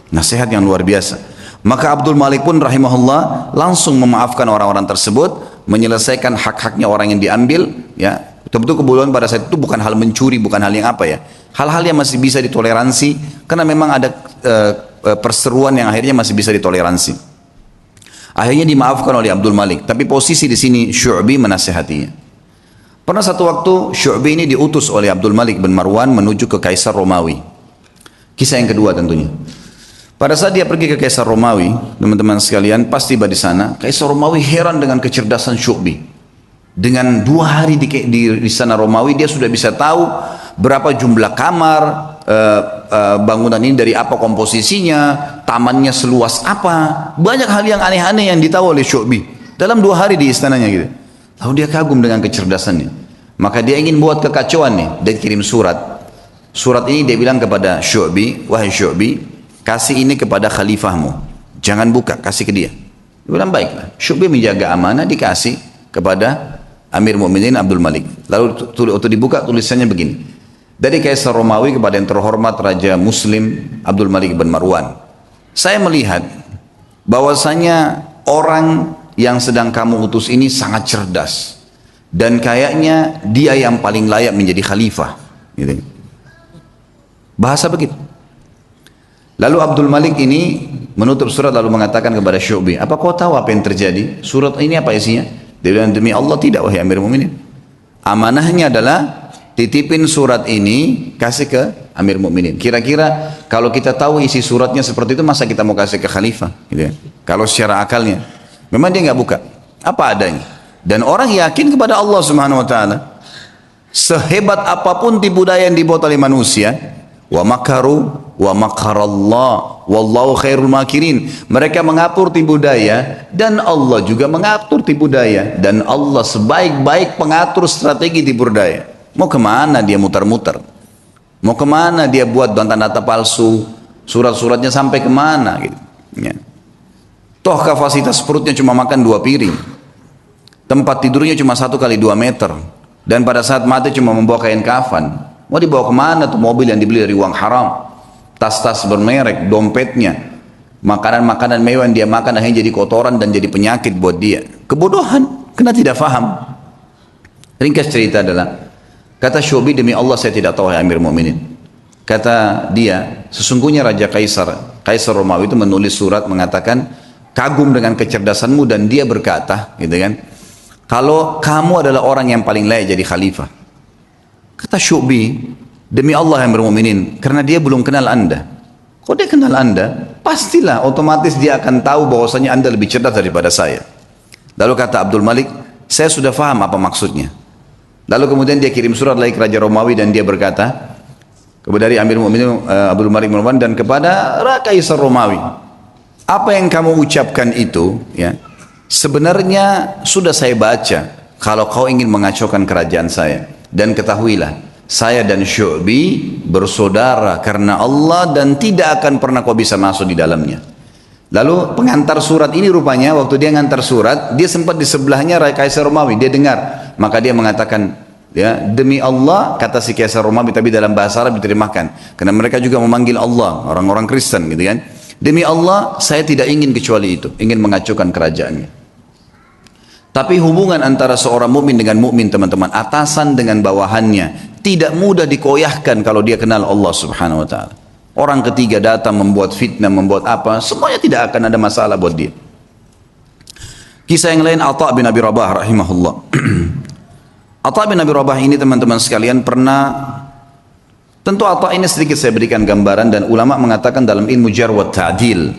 Nasihat yang luar biasa. Maka Abdul Malik pun rahimahullah langsung memaafkan orang-orang tersebut, menyelesaikan hak-haknya orang yang diambil, ya. Betul-betul kebutuhan pada saat itu bukan hal mencuri, bukan hal yang apa ya, hal-hal yang masih bisa ditoleransi, karena memang ada perseruan yang akhirnya masih bisa ditoleransi. Akhirnya dimaafkan oleh Abdul Malik, tapi posisi di sini Syu'bi menasihatinya. Pernah satu waktu Syu'bi ini diutus oleh Abdul Malik bin Marwan menuju ke Kaisar Romawi. Kisah yang kedua tentunya. Pada saat dia pergi ke Kaisar Romawi, teman-teman sekalian, pas tiba di sana, Kaisar Romawi heran dengan kecerdasan Syu'bi. Dengan 2 hari di sana Romawi, dia sudah bisa tahu berapa jumlah kamar, bangunan ini dari apa komposisinya, tamannya seluas apa. Banyak hal yang aneh-aneh yang ditahu oleh Syu'bi dalam 2 hari di istananya gitu. Lalu dia kagum dengan kecerdasannya. Maka dia ingin buat kekacauan nih, dia kirim surat. Surat ini dia bilang kepada Syu'bi, wahai Syu'bi, kasih ini kepada khalifahmu, jangan buka, kasih ke dia. Dia bilang baiklah. Syu'bi menjaga amanah, dikasih kepada Amir Mu'minin Abdul Malik. Lalu waktu dibuka tulisannya begini, dari Kaisar Romawi kepada yang terhormat Raja Muslim Abdul Malik bin Marwan, saya melihat bahwasanya orang yang sedang kamu utus ini sangat cerdas, dan kayaknya dia yang paling layak menjadi khalifah, gitu. Bahasa begitu. Lalu Abdul Malik ini menutup surat lalu mengatakan kepada Syu'bi, apa kau tahu apa yang terjadi? Surat ini apa isinya? Dia bilang, demi Allah tidak, wahai Amir Mu'minin. Amanahnya adalah titipin surat ini, kasih ke Amir Mu'minin. Kira-kira kalau kita tahu isi suratnya seperti itu, masa kita mau kasih ke khalifah, gitu ya? Kalau secara akalnya, memang dia nggak buka, apa adanya. Dan orang yakin kepada Allah Subhanahu Wa Taala. Sehebat apapun tipu daya yang dibuat oleh manusia, wa makaru wa makarallah wallahu khairul makirin, mereka mengatur tipu daya dan Allah juga mengatur tipu daya, dan Allah sebaik-baik pengatur strategi tipu daya. Mau kemana dia muter-muter, mau kemana dia buat data-data palsu, surat-suratnya sampai kemana gitu ya. Toh kapasitas perutnya cuma makan 2 piring, tempat tidurnya cuma 1 kali 2 meter, dan pada saat mati cuma membawa kain kafan. Mau dibawa kemana tuh mobil yang dibeli dari uang haram, tas-tas bermerek, dompetnya, makanan-makanan mewah yang dia makan akhirnya jadi kotoran dan jadi penyakit buat dia. Kebodohan, karena tidak faham. Ringkas cerita adalah, kata Syu'bi, demi Allah saya tidak tahu, Amir Mu'minin. Kata dia, sesungguhnya Raja Kaisar Romawi itu menulis surat mengatakan kagum dengan kecerdasanmu, dan dia berkata, gitu kan, kalau kamu adalah orang yang paling layak jadi khalifah. Kata Syu'bi, demi Allah Amir Mu'minin, karena dia belum kenal anda. Kalau dia kenal anda, pastilah otomatis dia akan tahu bahwasanya anda lebih cerdas daripada saya. Lalu kata Abdul Malik, saya sudah faham apa maksudnya. Lalu kemudian dia kirim surat lagi ke Raja Romawi, dan dia berkata kepada Amir Mu'minin Abdul Malik bin Marwan dan kepada Kaisar Romawi, apa yang kamu ucapkan itu ya, sebenarnya sudah saya baca kalau kau ingin mengacaukan kerajaan saya. Dan ketahuilah, saya dan Syu'bi bersaudara karena Allah, dan tidak akan pernah kau bisa masuk di dalamnya. Lalu pengantar surat ini rupanya waktu dia ngantar surat, dia sempat di sebelahnya Kaisar Romawi, dia dengar. Maka dia mengatakan, ya demi Allah, kata si Kaisar Romawi, tapi dalam bahasa Arab diterjemahkan, karena mereka juga memanggil Allah, orang-orang Kristen gitu kan. Demi Allah, saya tidak ingin kecuali itu, ingin mengacaukan kerajaannya. Tapi hubungan antara seorang mukmin dengan mukmin, teman-teman, atasan dengan bawahannya, tidak mudah dikoyahkan kalau dia kenal Allah Subhanahu Wa Taala. Orang ketiga datang membuat fitnah, membuat apa, semuanya tidak akan ada masalah buat dia. Kisah yang lain, Atha bin Abi Rabah rahimahullah. Atha bin Abi Rabah ini, teman-teman sekalian, pernah, tentu Atha ini sedikit saya berikan gambaran, dan ulama mengatakan dalam ilmu jarh wa ta'dil,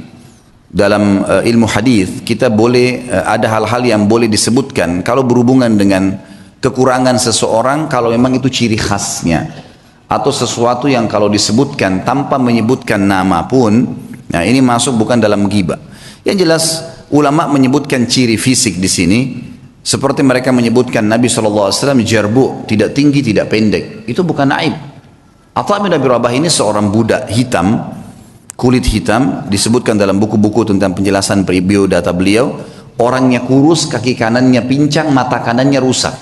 dalam ilmu hadis kita boleh ada hal-hal yang boleh disebutkan kalau berhubungan dengan kekurangan seseorang, kalau memang itu ciri khasnya, atau sesuatu yang kalau disebutkan tanpa menyebutkan nama pun, nah ini masuk bukan dalam ghibah. Yang jelas ulama menyebutkan ciri fisik di sini, seperti mereka menyebutkan Nabi SAW jarbu, tidak tinggi tidak pendek, itu bukan aib. Atha bin Abi Rabah ini seorang budak hitam, kulit hitam, disebutkan dalam buku-buku tentang penjelasan biodata beliau, orangnya kurus, kaki kanannya pincang, mata kanannya rusak,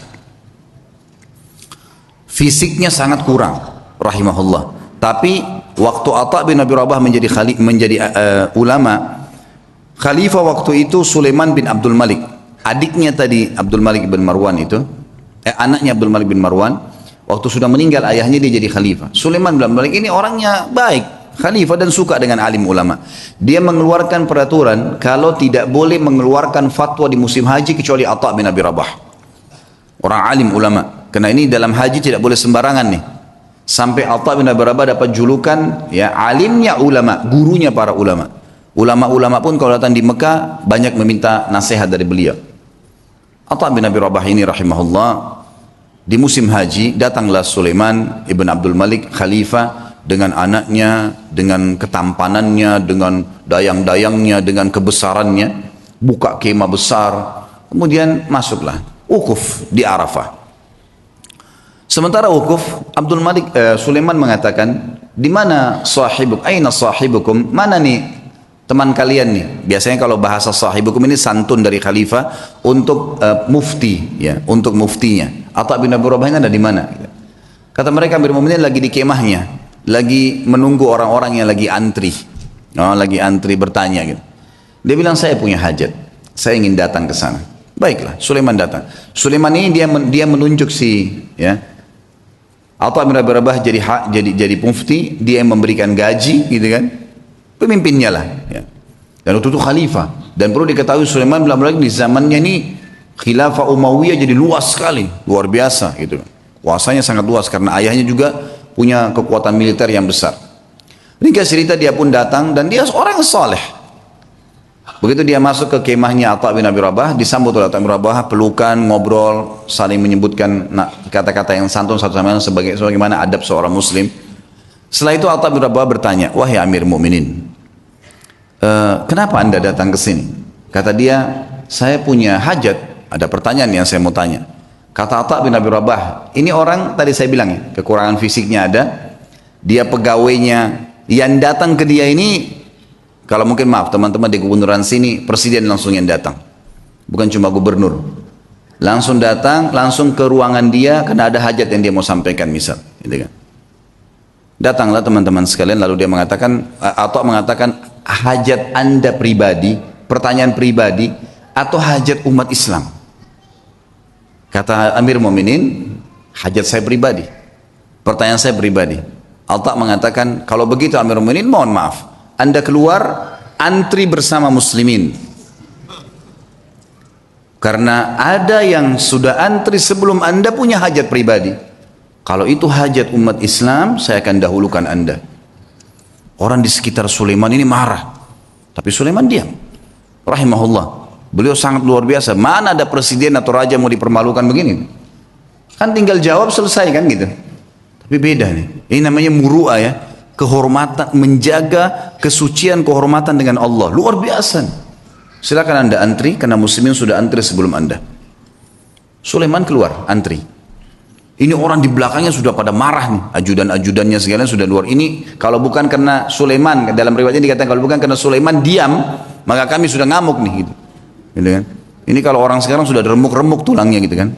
fisiknya sangat kurang, rahimahullah. Tapi waktu Atha bin Abi Rabah menjadi ulama, khalifah waktu itu Sulaiman bin Abdul Malik, adiknya tadi Abdul Malik bin Marwan itu, anaknya Abdul Malik bin Marwan, waktu sudah meninggal ayahnya dia jadi khalifah. Sulaiman bin Abdul Malik ini orangnya baik, khalifah dan suka dengan alim ulama. Dia mengeluarkan peraturan kalau tidak boleh mengeluarkan fatwa di musim haji kecuali Atha bin Abi Rabah, orang alim ulama. Karena ini dalam haji tidak boleh sembarangan nih. Sampai Atha bin Abi Rabah dapat julukan ya alimnya ulama, gurunya para ulama. Ulama-ulama pun kalau datang di Mekah banyak meminta nasihat dari beliau. Atha bin Abi Rabah ini rahimahullah, di musim haji datanglah Sulaiman ibn Abdul Malik khalifah dengan anaknya, dengan ketampanannya, dengan dayang-dayangnya, dengan kebesarannya, buka kemah besar, kemudian masuklah wukuf di Arafah. Sementara wukuf, Sulaiman mengatakan, di mana sahibuk, aina sahibukum, mana nih teman kalian nih? Biasanya kalau bahasa sahibukum ini santun dari khalifah untuk mufti, ya, untuk muftinya. Atha bin Abi Rabah ada di mana? Kata mereka, Amirul Mukminin lagi di kemahnya, lagi menunggu orang-orang yang lagi antri, lagi antri bertanya gitu. Dia bilang, saya punya hajat, saya ingin datang ke sana. Baiklah, Sulaiman datang. Sulaiman ini dia menunjuk ya Atha bin Abi Rabah jadi mufti, dia yang memberikan gaji gitu kan, pemimpinnya lah ya. Dan waktu itu khalifah, dan perlu diketahui Sulaiman belum lagi di zamannya ini khilafah Umayyah jadi luas sekali, luar biasa gitu. Kuasanya sangat luas karena ayahnya juga punya kekuatan militer yang besar. Ringkas cerita, dia pun datang dan dia seorang saleh. Begitu dia masuk ke kemahnya Atha bin Abi Rabah, disambut oleh Atha bin Abi Rabah, pelukan, ngobrol, saling menyebutkan kata-kata yang santun satu sama lain sebagaimana adab seorang muslim. Setelah itu Atha bin Abi Rabah bertanya, wahai Amir Mukminin, kenapa anda datang ke sini? Kata dia, saya punya hajat, ada pertanyaan yang saya mau tanya. Kata Atha bin Abi Rabah, ini orang tadi saya bilang ya, kekurangan fisiknya ada, dia pegawainya yang datang ke dia ini, kalau mungkin maaf teman-teman di gubernuran sini, presiden langsung yang datang, bukan cuma gubernur, langsung datang, langsung ke ruangan dia karena ada hajat yang dia mau sampaikan misal, gitu kan. Datanglah teman-teman sekalian, lalu dia mengatakan, atau mengatakan hajat anda pribadi, pertanyaan pribadi, atau hajat umat Islam? Kata Amir Mu'minin, hajat saya pribadi, pertanyaan saya pribadi. Atha mengatakan, kalau begitu Amir Mu'minin, mohon maaf, anda keluar antri bersama muslimin, karena ada yang sudah antri sebelum anda punya hajat pribadi. Kalau itu hajat umat Islam, saya akan dahulukan anda. Orang di sekitar Sulaiman ini marah, tapi Sulaiman diam, rahimahullah. Beliau sangat luar biasa. Mana ada presiden atau raja mau dipermalukan begini? Kan tinggal jawab selesai kan gitu. Tapi beda nih. Ini namanya muru'ah ya. Kehormatan, menjaga kesucian kehormatan dengan Allah. Luar biasa. Silakan anda antri karena muslimin sudah antri sebelum anda. Sulaiman keluar antri. Ini orang di belakangnya sudah pada marah nih. Ajudan-ajudannya segala sudah luar. Ini kalau bukan karena Sulaiman, dalam riwayatnya dikatakan kalau bukan karena Sulaiman diam, maka kami sudah ngamuk nih gitu. Gitu kan? Ini kalau orang sekarang sudah remuk-remuk tulangnya gitu kan.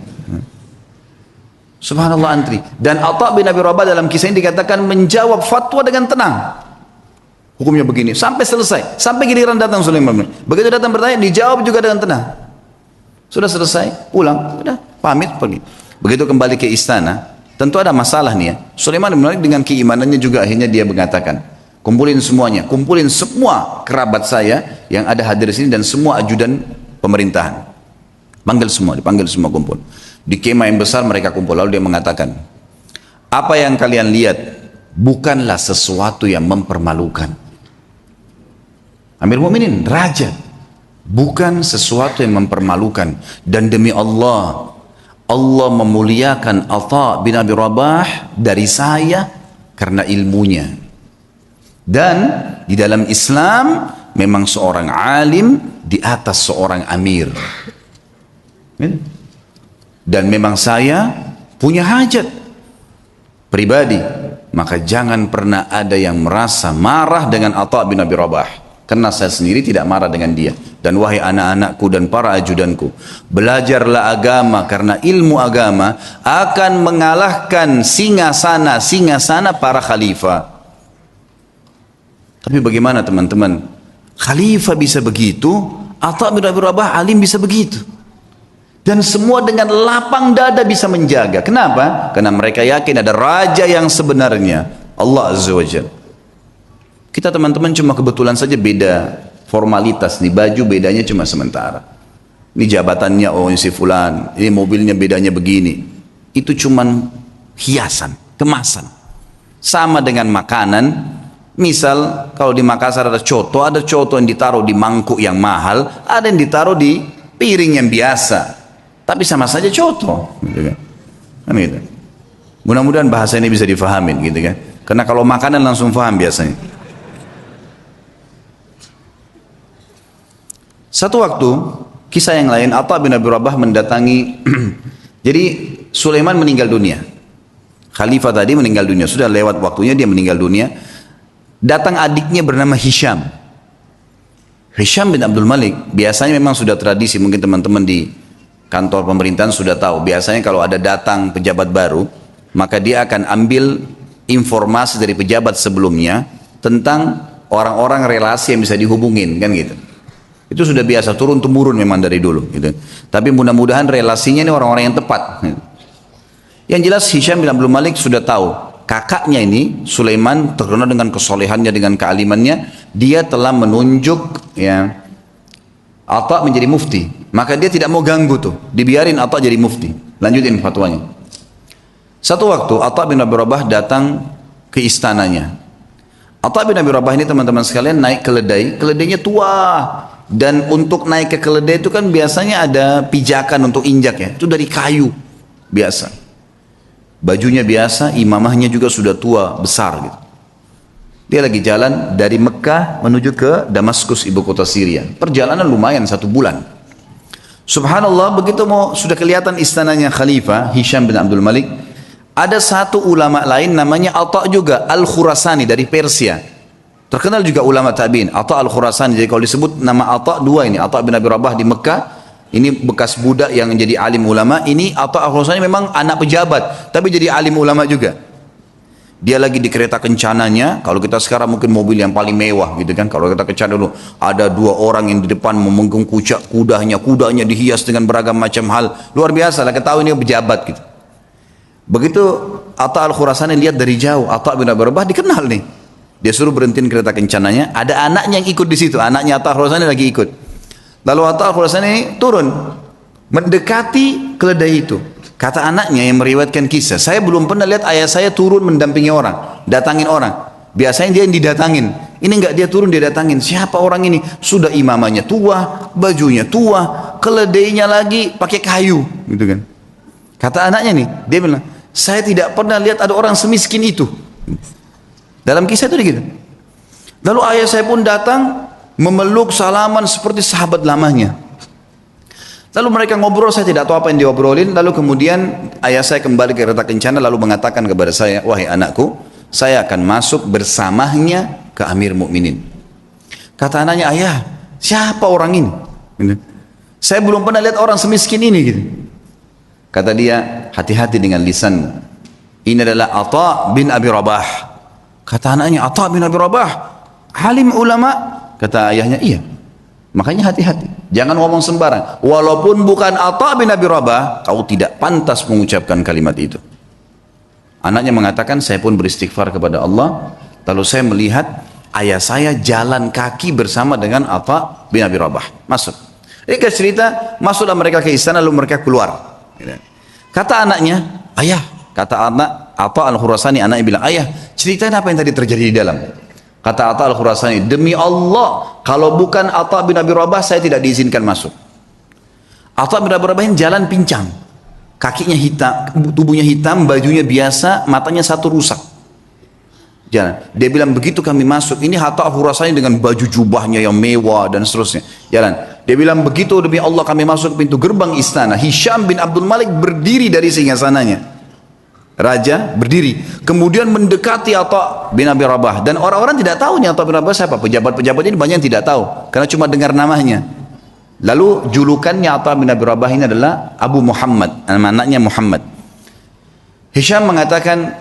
Subhanallah antri. Dan Atha bin Abi Rabah dalam kisah ini dikatakan menjawab fatwa dengan tenang. Hukumnya begini sampai selesai, sampai giliran datang Sulaiman. Begitu datang bertanya dijawab juga dengan tenang. Sudah selesai, pulang, sudah pamit pergi. Begitu kembali ke istana, tentu ada masalah nih ya. Sulaiman dengan keimanannya juga akhirnya dia mengatakan, kumpulin semuanya, kumpulin semua kerabat saya yang ada hadir di sini dan semua ajudan pemerintahan. Dipanggil semua kumpul. Di kemah yang besar mereka kumpul, lalu dia mengatakan, apa yang kalian lihat bukanlah sesuatu yang mempermalukan. Amir Mukminin, raja. Bukan sesuatu yang mempermalukan. Dan demi Allah, Allah memuliakan Atha bin Abi Rabah dari saya karena ilmunya. Dan di dalam Islam memang seorang alim di atas seorang amir. Dan memang saya punya hajat pribadi, maka jangan pernah ada yang merasa marah dengan Atha bin Abi Rabah, karena saya sendiri tidak marah dengan dia. Dan wahai anak-anakku dan para ajudanku, belajarlah agama, karena ilmu agama akan mengalahkan singasana para khalifah. Tapi bagaimana teman-teman, khalifah bisa begitu, Atha bin Abi Rabah alim bisa begitu, dan semua dengan lapang dada bisa menjaga. Kenapa? Karena mereka yakin ada raja yang sebenarnya, Allah Azza wa Jalla. Kita teman-teman cuma kebetulan saja beda formalitas nih, baju bedanya cuma sementara. Ini jabatannya, oh ini si fulan, ini mobilnya bedanya begini. Itu cuma hiasan, kemasan. Sama dengan makanan, misal kalau di Makassar ada coto yang ditaruh di mangkuk yang mahal, ada yang ditaruh di piring yang biasa. Tapi sama saja coto, gitu kan? Kan gitu. Mudah-mudahan bahasa ini bisa difahamin, gitu kan? Karena kalau makanan langsung paham biasanya. Satu waktu, kisah yang lain, Atha bin Abi Rabah mendatangi, jadi Sulaiman meninggal dunia. Khalifah tadi meninggal dunia, sudah lewat waktunya dia meninggal dunia. Datang adiknya bernama Hisham. Hisham bin Abdul Malik, biasanya memang sudah tradisi, mungkin teman-teman di kantor pemerintahan sudah tahu. Biasanya kalau ada datang pejabat baru, maka dia akan ambil informasi dari pejabat sebelumnya tentang orang-orang relasi yang bisa dihubungin, kan gitu. Itu sudah biasa, turun-temurun memang dari dulu, gitu. Tapi mudah-mudahan relasinya ini orang-orang yang tepat. Yang jelas Hisham bin Abdul Malik sudah tahu, kakaknya ini Sulaiman terkenal dengan kesolehannya, dengan kealimannya, dia telah menunjuk ya Atha menjadi mufti. Maka dia tidak mau ganggu tuh, dibiarin Atha jadi mufti, lanjutin fatwanya. Satu waktu Atha bin Abi Rabah datang ke istananya. Atha bin Abi Rabah ini teman-teman sekalian naik keledai, keledainya tua. Dan untuk naik ke keledai itu kan biasanya ada pijakan untuk injak ya, itu dari kayu biasa. Bajunya biasa, imamahnya juga sudah tua, besar gitu. Dia lagi jalan dari Mekah menuju ke Damaskus, ibu kota Syria. Perjalanan lumayan 1 bulan. Subhanallah, begitu sudah kelihatan istananya Khalifah Hisham bin Abdul Malik, ada satu ulama lain namanya Atha juga, Al-Khurasani dari Persia. Terkenal juga ulama tabi'in, Atha Al-Khurasani. Jadi kalau disebut nama Atha dua ini, Atha bin Abi Rabah di Mekah, ini bekas budak yang jadi alim ulama. Ini Atha Al-Khurasani memang anak pejabat, tapi jadi alim ulama juga. Dia lagi di kereta kencananya, kalau kita sekarang mungkin mobil yang paling mewah gitu kan. Kalau kita kencana dulu, ada 2 orang yang di depan memegang kudanya dihias dengan beragam macam hal. Luar biasa lah, kita tahu ini pejabat gitu. Begitu Atha Al-Khurasani lihat dari jauh, Atha bin Abi Rabah dikenal nih. Dia suruh berhentiin kereta kencananya, ada anaknya yang ikut di situ, anaknya Atha Al-Khurasani lagi ikut. Lalu Atha Al-Khurasani turun, mendekati keledai itu. Kata anaknya yang meriwayatkan kisah, saya belum pernah lihat ayah saya turun mendampingi orang, datangin orang. Biasanya dia yang didatangin, ini enggak, dia turun dia datangin. Siapa orang ini? Sudah imamanya tua, bajunya tua, keledainya lagi pakai kayu, gitu kan. Kata anaknya nih, dia bilang, saya tidak pernah lihat ada orang semiskin itu. Dalam kisah itu gitu. Lalu ayah saya pun datang memeluk salaman seperti sahabat lamanya. Lalu mereka ngobrol, saya tidak tahu apa yang diobrolin. Lalu kemudian ayah saya kembali ke kereta kencana lalu mengatakan kepada saya, wahai anakku, saya akan masuk bersamanya ke Amir Mukminin. Kata anaknya, ayah, siapa orang ini? Saya belum pernah lihat orang semiskin ini gitu. Kata dia, hati-hati dengan lisanmu. Ini adalah Atha bin Abi Rabah. Kata anaknya, Atha bin Abi Rabah, alim ulama. Kata ayahnya, iya. Makanya hati-hati, jangan ngomong sembarang. Walaupun bukan Atha bin Abi Rabah, kau tidak pantas mengucapkan kalimat itu. Anaknya mengatakan, saya pun beristighfar kepada Allah. Lalu saya melihat ayah saya jalan kaki bersama dengan Atha bin Abi Rabah. Masuk. Ini cerita, masuklah mereka ke istana lalu mereka keluar. Kata anaknya, ayah, kata anak Atha Al-Khurasani, anaknya bilang, ayah, ceritain apa yang tadi terjadi di dalam. Kata Atta al-Khurasani, demi Allah, kalau bukan Atta bin Abi Rabah, saya tidak diizinkan masuk. Atta bin Abi Rabah ini jalan pincang, kakinya hitam, tubuhnya hitam, bajunya biasa, matanya satu rusak. Jalan. Dia bilang, begitu kami masuk, ini Atta al-Khurasani dengan baju jubahnya yang mewah dan seterusnya. Jalan. Dia bilang, begitu demi Allah kami masuk ke pintu gerbang istana, Hisham bin Abdul Malik berdiri dari singgasananya. Raja berdiri, kemudian mendekati Atta bin Abi Rabah, dan orang-orang tidak tahu nih Atta bin Abi Rabah siapa. Pejabat-pejabat ini banyak yang tidak tahu karena cuma dengar namanya. Lalu julukannya Atta bin Abi Rabah ini adalah Abu Muhammad, anaknya Muhammad. Hisham mengatakan,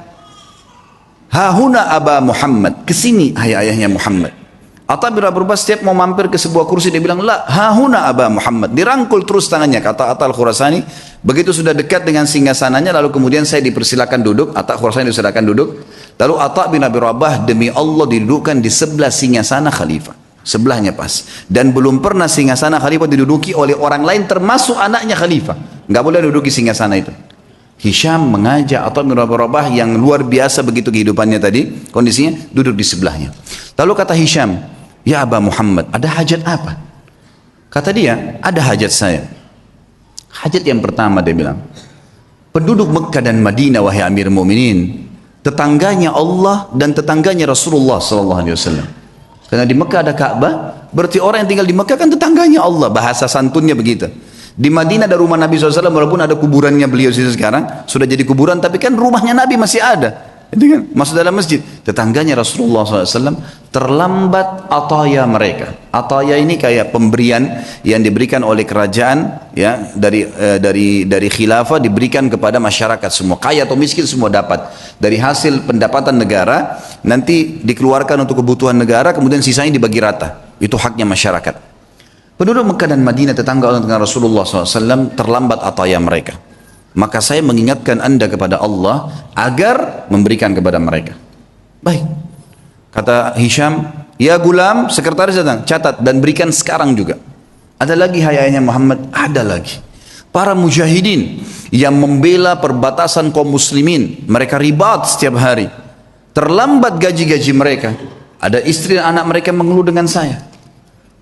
hahuna Aba Muhammad, kesini ayahnya Muhammad. Atta bin Abi Rabah setiap mau mampir ke sebuah kursi dia bilang, la hahuna Aba Muhammad, dirangkul terus tangannya. Kata Atta al-Khurasani, begitu sudah dekat dengan singgasananya, lalu kemudian saya dipersilakan duduk. Atta al-Khurasani dipersilakan duduk. Lalu Atta bin Abi Rabah demi Allah didudukkan di sebelah singgasana khalifah, sebelahnya pas. Dan belum pernah singgasana khalifah diduduki oleh orang lain termasuk anaknya khalifah. Nggak boleh duduki singgasana itu. Hisham mengajak Atta bin Abi Rabah yang luar biasa begitu kehidupannya tadi, kondisinya duduk di sebelahnya. Lalu kata Hisham, ya Aba Muhammad, ada hajat apa? Kata dia, ada hajat saya. Hajat yang pertama dia bilang, penduduk Mekah dan Madinah wahai Amir Mu'minin, tetangganya Allah dan tetangganya Rasulullah SAW. Karena di Mekah ada Ka'bah, berarti orang yang tinggal di Mekah kan tetangganya Allah, bahasa santunnya begitu. Di Madinah ada rumah Nabi SAW, walaupun ada kuburannya beliau situ sekarang, sudah jadi kuburan, tapi kan rumahnya Nabi masih ada. Itu kan masuk dalam masjid. Tetangganya Rasulullah SAW terlambat ataya mereka. Ataya ini kayak pemberian yang diberikan oleh kerajaan, ya, dari khilafah diberikan kepada masyarakat semua, kaya atau miskin semua dapat dari hasil pendapatan negara, nanti dikeluarkan untuk kebutuhan negara, kemudian sisanya dibagi rata. Itu haknya masyarakat. Penduduk Mekah dan Madinah tetangga dengan Rasulullah SAW terlambat ataya mereka. Maka saya mengingatkan anda kepada Allah agar memberikan kepada mereka. Baik. Kata Hisham, ya gulam, sekretaris datang, catat dan berikan sekarang juga. Ada lagi hayanya Muhammad, ada lagi. Para mujahidin yang membela perbatasan kaum muslimin, mereka ribat setiap hari. Terlambat gaji-gaji mereka. Ada istri dan anak mereka mengeluh dengan saya.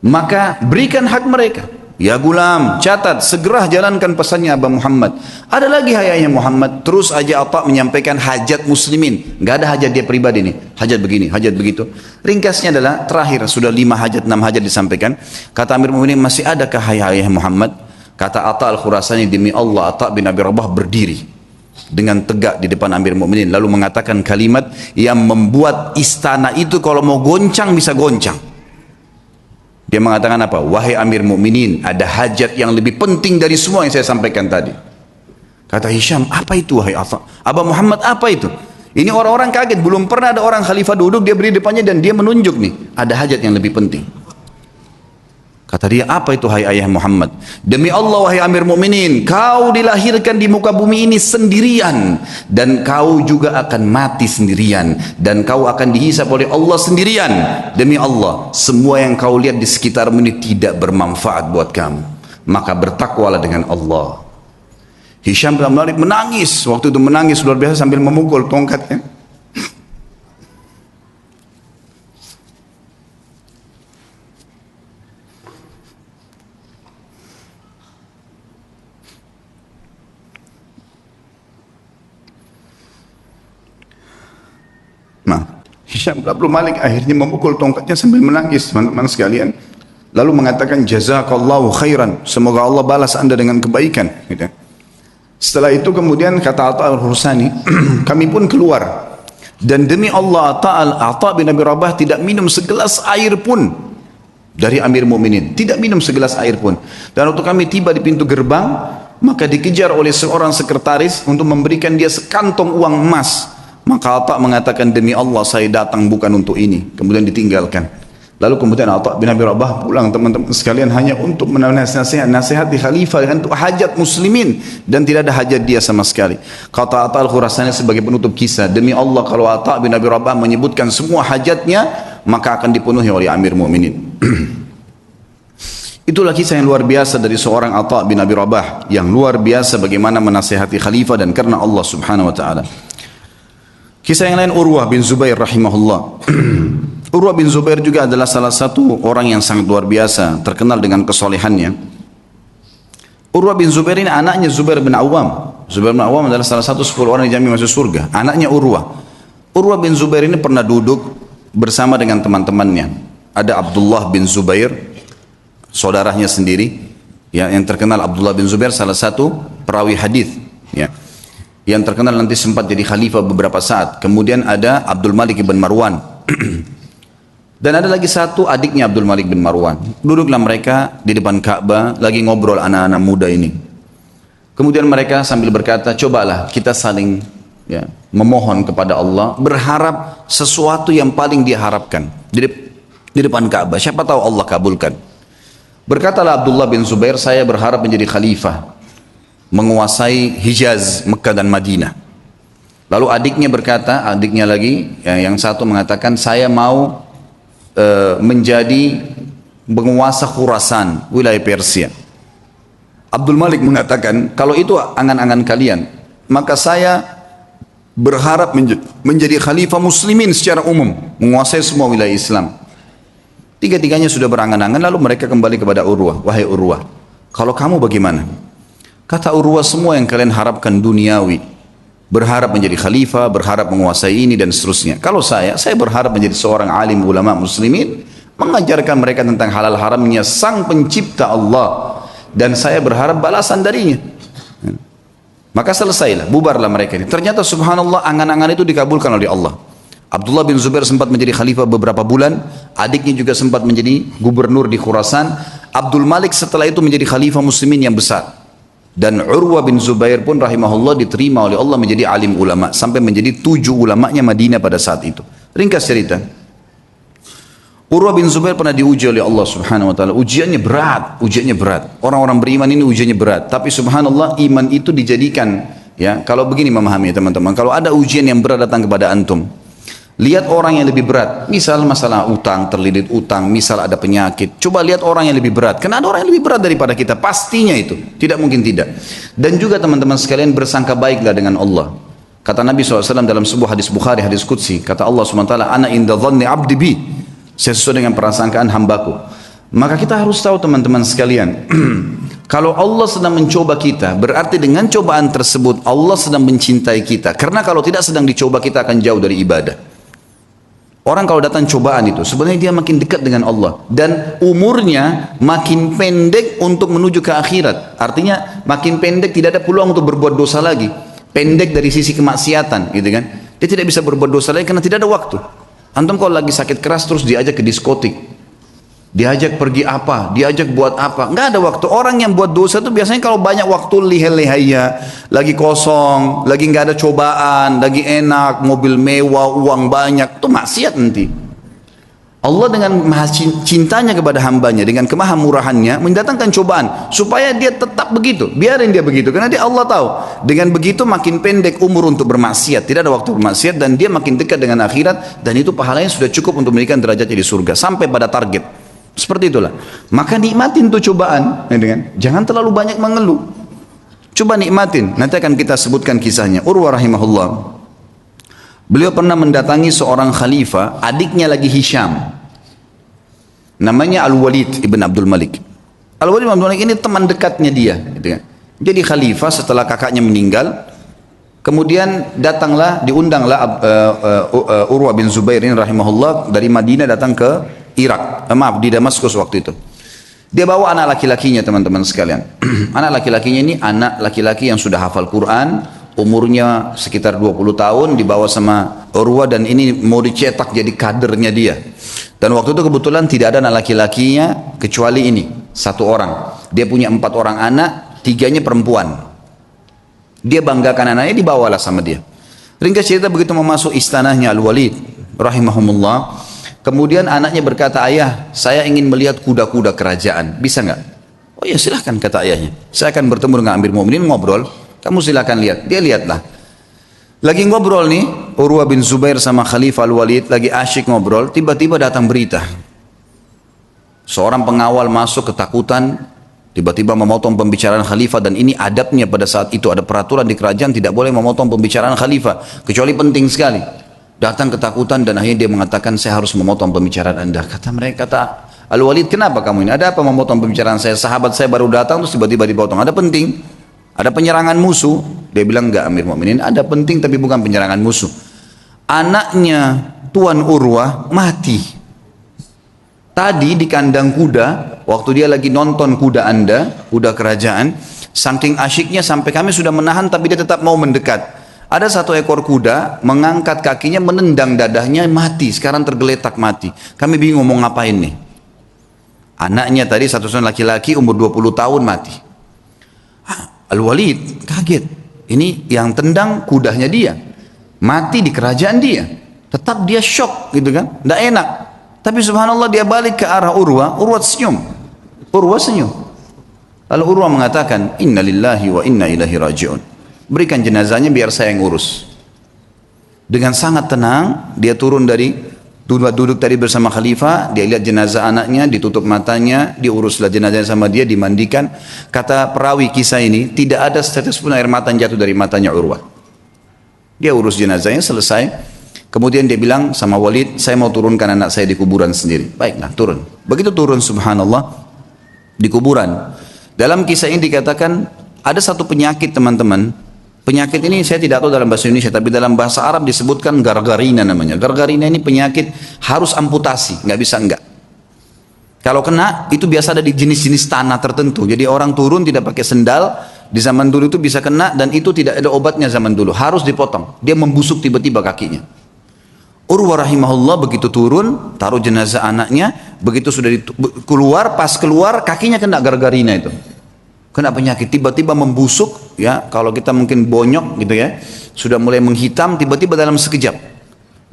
Maka berikan hak mereka. Ya gulam, catat, segera jalankan pesannya Aba Muhammad. Ada lagi hayanya Muhammad, terus aja Atta menyampaikan hajat muslimin. Gak ada hajat dia pribadi nih, hajat begini, hajat begitu. Ringkasnya adalah terakhir, sudah 5 hajat, 6 hajat disampaikan. Kata Amir Mu'minin, masih adakah hayat Muhammad? Kata Atta al-Khurasani, demi Allah, Atta bin Abi Rabah berdiri dengan tegak di depan Amir Mu'minin, lalu mengatakan kalimat yang membuat istana itu kalau mau goncang bisa goncang. Dia mengatakan apa? Wahai Amir Mu'minin, ada hajat yang lebih penting dari semua yang saya sampaikan tadi. Kata Hisham, apa itu wahai Atta? Aba Muhammad, apa itu? Ini orang-orang kaget, belum pernah ada orang khalifah duduk, dia beri depannya dan dia menunjuk nih, ada hajat yang lebih penting. Kata dia, apa itu hai ayah Muhammad? Demi Allah wahai Amir Mu'minin, kau dilahirkan di muka bumi ini sendirian, dan kau juga akan mati sendirian, dan kau akan dihisab oleh Allah sendirian. Demi Allah, semua yang kau lihat di sekitarmu ini tidak bermanfaat buat kamu, maka bertakwalah dengan Allah. Hisham bin Malik menangis, waktu itu menangis luar biasa sambil memukul tongkatnya. Hisham bin Abdul Malik akhirnya memukul tongkatnya sambil menangis, teman-teman sekalian. Lalu mengatakan jazakallahu khairan, semoga Allah balas anda dengan kebaikan, gitu. Setelah itu kemudian kata Atta al-Khurasani, kami pun keluar, dan demi Allah Atta bin Abi Rabah tidak minum segelas air pun dari Amir Mu'minin, tidak minum segelas air pun. Dan waktu kami tiba di pintu gerbang, maka dikejar oleh seorang sekretaris untuk memberikan dia sekantong uang emas. Maka Atta mengatakan, demi Allah saya datang bukan untuk ini. Kemudian ditinggalkan. Lalu kemudian Atta bin Abi Rabah pulang, teman-teman sekalian, hanya untuk nasihat di khalifah dengan hajat muslimin, dan tidak ada hajat dia sama sekali. Kata Atta al-Khurasani sebagai penutup kisah, demi Allah kalau Atta bin Abi Rabah menyebutkan semua hajatnya, maka akan dipenuhi oleh Amir Mu'minin. Itulah kisah yang luar biasa dari seorang Atta bin Abi Rabah, yang luar biasa bagaimana menasihati khalifah dan karena Allah subhanahu wa ta'ala. Kisah yang lain, Urwah bin Zubair rahimahullah. Urwah bin Zubair juga adalah salah satu orang yang sangat luar biasa, terkenal dengan kesolehannya. Urwah bin Zubair ini anaknya Zubair bin Awam. Zubair bin Awam adalah salah satu 10 orang yang jamin masuk surga. Anaknya Urwah. Urwah bin Zubair ini pernah duduk bersama dengan teman-temannya. Ada Abdullah bin Zubair, saudaranya sendiri, ya, yang terkenal. Abdullah bin Zubair salah satu perawi hadis, ya, yang terkenal nanti sempat jadi khalifah beberapa saat. Kemudian ada Abdul Malik bin Marwan. Dan ada lagi satu adiknya Abdul Malik bin Marwan. Duduklah mereka di depan Ka'bah lagi ngobrol anak-anak muda ini. Kemudian mereka sambil berkata, cobalah kita saling, ya, memohon kepada Allah, berharap sesuatu yang paling diharapkan di depan Ka'bah. Siapa tahu Allah kabulkan. Berkatalah Abdullah bin Zubair, saya berharap menjadi khalifah, menguasai Hijaz, Mekah dan Madinah. Lalu adiknya berkata, adiknya lagi, yang satu mengatakan, saya mau menjadi penguasa Khurasan, wilayah Persia. Abdul Malik mengatakan, kalau itu angan-angan kalian, maka saya berharap menjadi khalifah muslimin secara umum, menguasai semua wilayah Islam. Tiga-tiganya sudah berangan-angan, lalu mereka kembali kepada Urwah. Wahai Urwah, kalau kamu bagaimana? Kata Urwah, semua yang kalian harapkan duniawi, berharap menjadi khalifah, berharap menguasai ini dan seterusnya. Kalau saya berharap menjadi seorang alim ulama muslimin, mengajarkan mereka tentang halal haramnya sang pencipta Allah, dan saya berharap balasan darinya. Maka selesailah, bubarlah mereka ini. Ternyata subhanallah, angan-angan itu dikabulkan oleh Allah. Abdullah bin Zubair sempat menjadi khalifah beberapa bulan, adiknya juga sempat menjadi gubernur di Khurasan. Abdul Malik setelah itu menjadi khalifah muslimin yang besar. Dan Urwah bin Zubair pun rahimahullah diterima oleh Allah menjadi alim ulama, sampai menjadi 7 ulamanya Madinah pada saat itu. Ringkas cerita, Urwah bin Zubair pernah diuji oleh Allah subhanahu wa ta'ala. Ujiannya berat. Orang-orang beriman ini ujiannya berat. Tapi subhanallah, iman itu dijadikan, ya, kalau begini memahami teman-teman, kalau ada ujian yang berat datang kepada antum, lihat orang yang lebih berat, misal masalah utang, terlilit utang, misal ada penyakit, coba lihat orang yang lebih berat, karena ada orang yang lebih berat daripada kita, pastinya itu, tidak mungkin tidak. Dan juga teman-teman sekalian, bersangka baiklah dengan Allah. Kata Nabi SAW dalam sebuah hadis Bukhari, hadis Qudsi, kata Allah SWT, ana inda dhanni abdi bi, sesuai dengan prasangkaan hambaku. Maka kita harus tahu teman-teman sekalian, kalau Allah sedang mencoba kita, berarti dengan cobaan tersebut Allah sedang mencintai kita, karena kalau tidak sedang dicoba kita akan jauh dari ibadah. Orang kalau datang cobaan itu, sebenarnya dia makin dekat dengan Allah. Dan umurnya makin pendek untuk menuju ke akhirat. Artinya makin pendek, tidak ada peluang untuk berbuat dosa lagi. Pendek dari sisi kemaksiatan, gitu kan. Dia tidak bisa berbuat dosa lagi karena tidak ada waktu. Antum kalau lagi sakit keras terus diajak ke diskotik, diajak pergi apa, diajak buat apa, nggak ada waktu. Orang yang buat dosa itu biasanya kalau banyak waktu lihai-lihaiya, lagi kosong, lagi nggak ada cobaan, lagi enak, mobil mewah, uang banyak, itu maksiat nanti. Allah dengan maha cintanya kepada hambanya, dengan kemahamurahannya mendatangkan cobaan supaya dia tetap begitu, biarin dia begitu, karena dia Allah tahu dengan begitu makin pendek umur untuk bermaksiat, tidak ada waktu bermaksiat, dan dia makin dekat dengan akhirat, dan itu pahalanya sudah cukup untuk memberikan derajatnya di surga sampai pada target. Seperti itulah. Maka nikmatin tuh cobaan, ya kan? Jangan terlalu banyak mengeluh. Coba nikmatin. Nanti akan kita sebutkan kisahnya. Urwah rahimahullah, beliau pernah mendatangi seorang khalifah, adiknya lagi Hisham. Namanya Al-Walid ibn Abdul Malik. Al-Walid ibn Abdul Malik ini teman dekatnya dia, gitu kan? Jadi khalifah setelah kakaknya meninggal. Kemudian datanglah, diundanglah Urwah bin Zubair ini rahimahullah dari Madinah datang ke Irak, di Damaskus waktu itu. Dia bawa anak laki-lakinya teman-teman sekalian. Anak laki-lakinya ini anak laki-laki yang sudah hafal Quran, umurnya sekitar 20 tahun, dibawa sama Urwah, dan ini mau dicetak jadi kadernya dia. Dan waktu itu kebetulan tidak ada anak laki-lakinya kecuali ini, satu orang. Dia punya 4 orang anak, 3-nya perempuan. Dia banggakan anaknya, dibawalah sama dia. Ringkas cerita, begitu mau masuk istanahnya Al-Walid rahimahumullah, kemudian anaknya berkata, ayah, saya ingin melihat kuda-kuda kerajaan, bisa nggak? Oh ya silahkan, kata ayahnya. Saya akan bertemu dengan Amir Mu'minin, ngobrol, kamu silahkan lihat. Dia lihatlah. Lagi ngobrol nih, Urwah bin Zubair sama Khalifah Al-Walid lagi asyik ngobrol, tiba-tiba datang berita. Seorang pengawal masuk ketakutan, tiba-tiba memotong pembicaraan khalifah, dan ini adabnya pada saat itu, ada peraturan di kerajaan tidak boleh memotong pembicaraan khalifah, kecuali penting sekali. Datang ketakutan dan akhirnya dia mengatakan, saya harus memotong pembicaraan Anda. Kata mereka, kata Al-Walid, kenapa kamu ini? Ada apa memotong pembicaraan saya? Sahabat saya baru datang terus tiba-tiba dipotong. Ada penting? Ada penyerangan musuh? Dia bilang, enggak Amir Mu'minin, ada penting tapi bukan penyerangan musuh. Anaknya Tuan Urwah mati. Tadi di kandang kuda, waktu dia lagi nonton kuda Anda, kuda kerajaan, saking asyiknya sampai kami sudah menahan tapi dia tetap mau mendekat. Ada satu ekor kuda mengangkat kakinya, menendang dadahnya, mati. Sekarang tergeletak mati. Kami bingung mau ngapain nih. Anaknya tadi satu-satunya laki-laki umur 20 tahun mati. Al-Walid kaget. Ini yang tendang kudanya dia. Mati di kerajaan dia. Tetap dia shock gitu kan. Tidak enak. Tapi subhanallah dia balik ke arah Urwah. Urwah senyum. Urwah senyum. Lalu Urwah mengatakan, Inna lillahi wa inna ilahi raji'un. Berikan jenazahnya biar saya yang urus. Dengan sangat tenang dia turun dari duduk tadi bersama khalifah, dia lihat jenazah anaknya, ditutup matanya, diuruslah jenazahnya sama dia, dimandikan. Kata perawi kisah ini, tidak ada setetes pun air mata yang jatuh dari matanya Urwah. Dia urus jenazahnya selesai. Kemudian dia bilang sama Walid, saya mau turunkan anak saya di kuburan sendiri. Baiklah, turun. Begitu turun subhanallah di kuburan. Dalam kisah ini dikatakan ada satu penyakit teman-teman. Penyakit ini saya tidak tahu dalam bahasa Indonesia, tapi dalam bahasa Arab disebutkan gargarina namanya. Gargarina ini penyakit harus amputasi, nggak bisa enggak. Kalau kena itu biasa ada di jenis-jenis tanah tertentu. Jadi orang turun tidak pakai sendal, di zaman dulu itu bisa kena dan itu tidak ada obatnya zaman dulu. Harus dipotong. Dia membusuk tiba-tiba kakinya. Urwah rahimahullah begitu turun, taruh jenazah anaknya, begitu sudah keluar, pas keluar kakinya kena gargarina itu. Kena penyakit, tiba-tiba membusuk, ya kalau kita mungkin bonyok gitu ya, sudah mulai menghitam tiba-tiba dalam sekejap.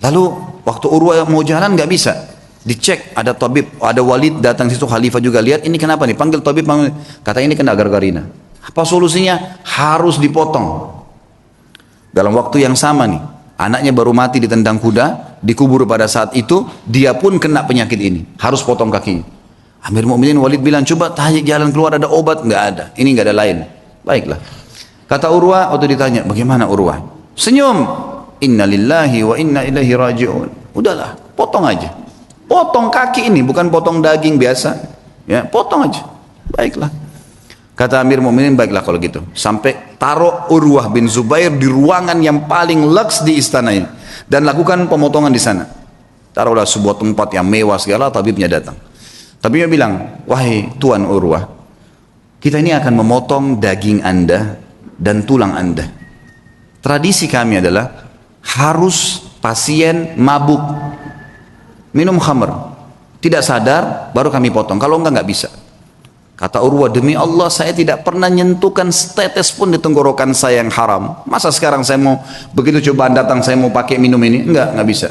Lalu waktu Urwah mau jalan nggak bisa, dicek ada tabib, ada Walid datang situ, khalifah juga lihat, ini kenapa nih, panggil tabib, kata ini kena gargarina. Apa solusinya? Harus dipotong. Dalam waktu yang sama nih, anaknya baru mati ditendang kuda, dikubur pada saat itu, dia pun kena penyakit ini, harus potong kakinya. Amir Mu'minin Walid bilang, coba tanya jalan keluar ada obat? Nggak ada, ini nggak ada lain. Baiklah. Kata Urwah, waktu ditanya, bagaimana Urwah? Senyum. Inna lillahi wa inna ilaihi raji'un. Udahlah, potong aja. Potong kaki ini, bukan potong daging biasa. Ya, potong aja. Baiklah. Kata Amir Mu'minin, baiklah kalau gitu. Sampai taruh Urwah bin Zubair di ruangan yang paling leks di istana ini. Dan lakukan pemotongan di sana. Taruhlah sebuah tempat yang mewah segala, tabibnya datang. Tapi dia bilang, wahai Tuan Urwah, kita ini akan memotong daging Anda dan tulang Anda. Tradisi kami adalah harus pasien mabuk, minum khamr, tidak sadar, baru kami potong. Kalau enggak bisa. Kata Urwah, demi Allah saya tidak pernah nyentuhkan setetes pun di tenggorokan saya yang haram. Masa sekarang saya mau, begitu cobaan datang saya mau pakai minum ini? Enggak bisa.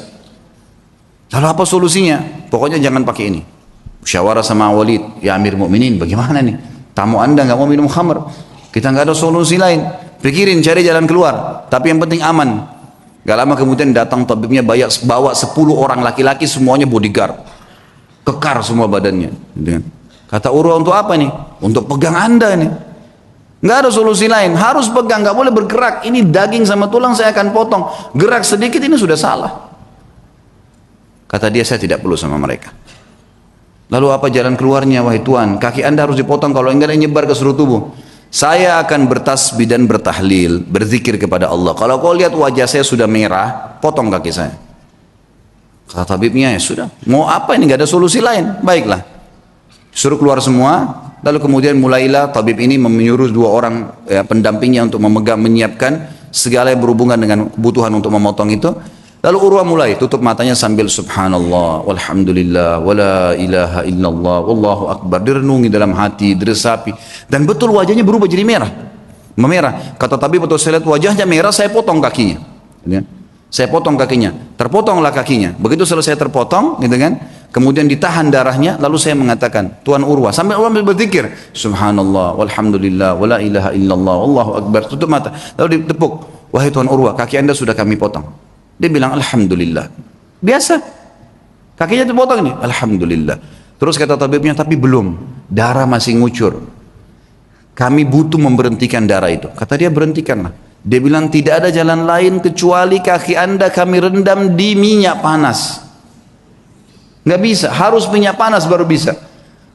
Lalu apa solusinya? Pokoknya jangan pakai ini. Musyawarah sama Walid, ya Amir Mu'minin, bagaimana nih? Tamu Anda nggak mau minum khamr, kita nggak ada solusi lain. Pikirin, cari jalan keluar. Tapi yang penting aman. Gak lama kemudian datang tabibnya bawa 10 orang laki-laki, semuanya bodyguard, kekar semua badannya. Kata Urwah, untuk apa nih? Untuk pegang Anda nih. Nggak ada solusi lain, harus pegang, nggak boleh bergerak. Ini daging sama tulang saya akan potong. Gerak sedikit ini sudah salah. Kata dia, saya tidak perlu sama mereka. Lalu apa jalan keluarnya, wahai Tuan? Kaki Anda harus dipotong, kalau enggak nyebar ke seluruh tubuh. Saya akan bertasbih dan bertahlil, berzikir kepada Allah. Kalau kau lihat wajah saya sudah merah, potong kaki saya. Kata tabibnya, ya sudah, mau apa ini, enggak ada solusi lain. Baiklah, suruh keluar semua. Lalu kemudian mulailah tabib ini menyuruh 2 orang pendampingnya untuk memegang, menyiapkan segala yang berhubungan dengan kebutuhan untuk memotong itu. Lalu Urwah mulai tutup matanya sambil subhanallah, walhamdulillah, wala ilaha illallah, wallahu akbar. Direnungi dalam hati, diresapi. Dan betul wajahnya berubah jadi merah. Memerah. Kata tabib, betul saya lihat wajahnya merah, saya potong kakinya. Saya potong kakinya. Terpotonglah kakinya. Begitu selesai terpotong, gitu kan? Kemudian ditahan darahnya, lalu saya mengatakan, Tuan Urwah, sambil Urwah berzikir, subhanallah, walhamdulillah, wala ilaha illallah, wallahu akbar. Tutup mata. Lalu ditepuk, wahai Tuan Urwah, kaki Anda sudah kami potong. Dia bilang alhamdulillah. Biasa. Kakinya terpotong nih. Alhamdulillah. Terus kata tabibnya, tapi belum. Darah masih ngucur. Kami butuh memberhentikan darah itu. Kata dia, berhentikanlah. Dia bilang tidak ada jalan lain kecuali kaki anda kami rendam di minyak panas. Nggak bisa, harus minyak panas baru bisa.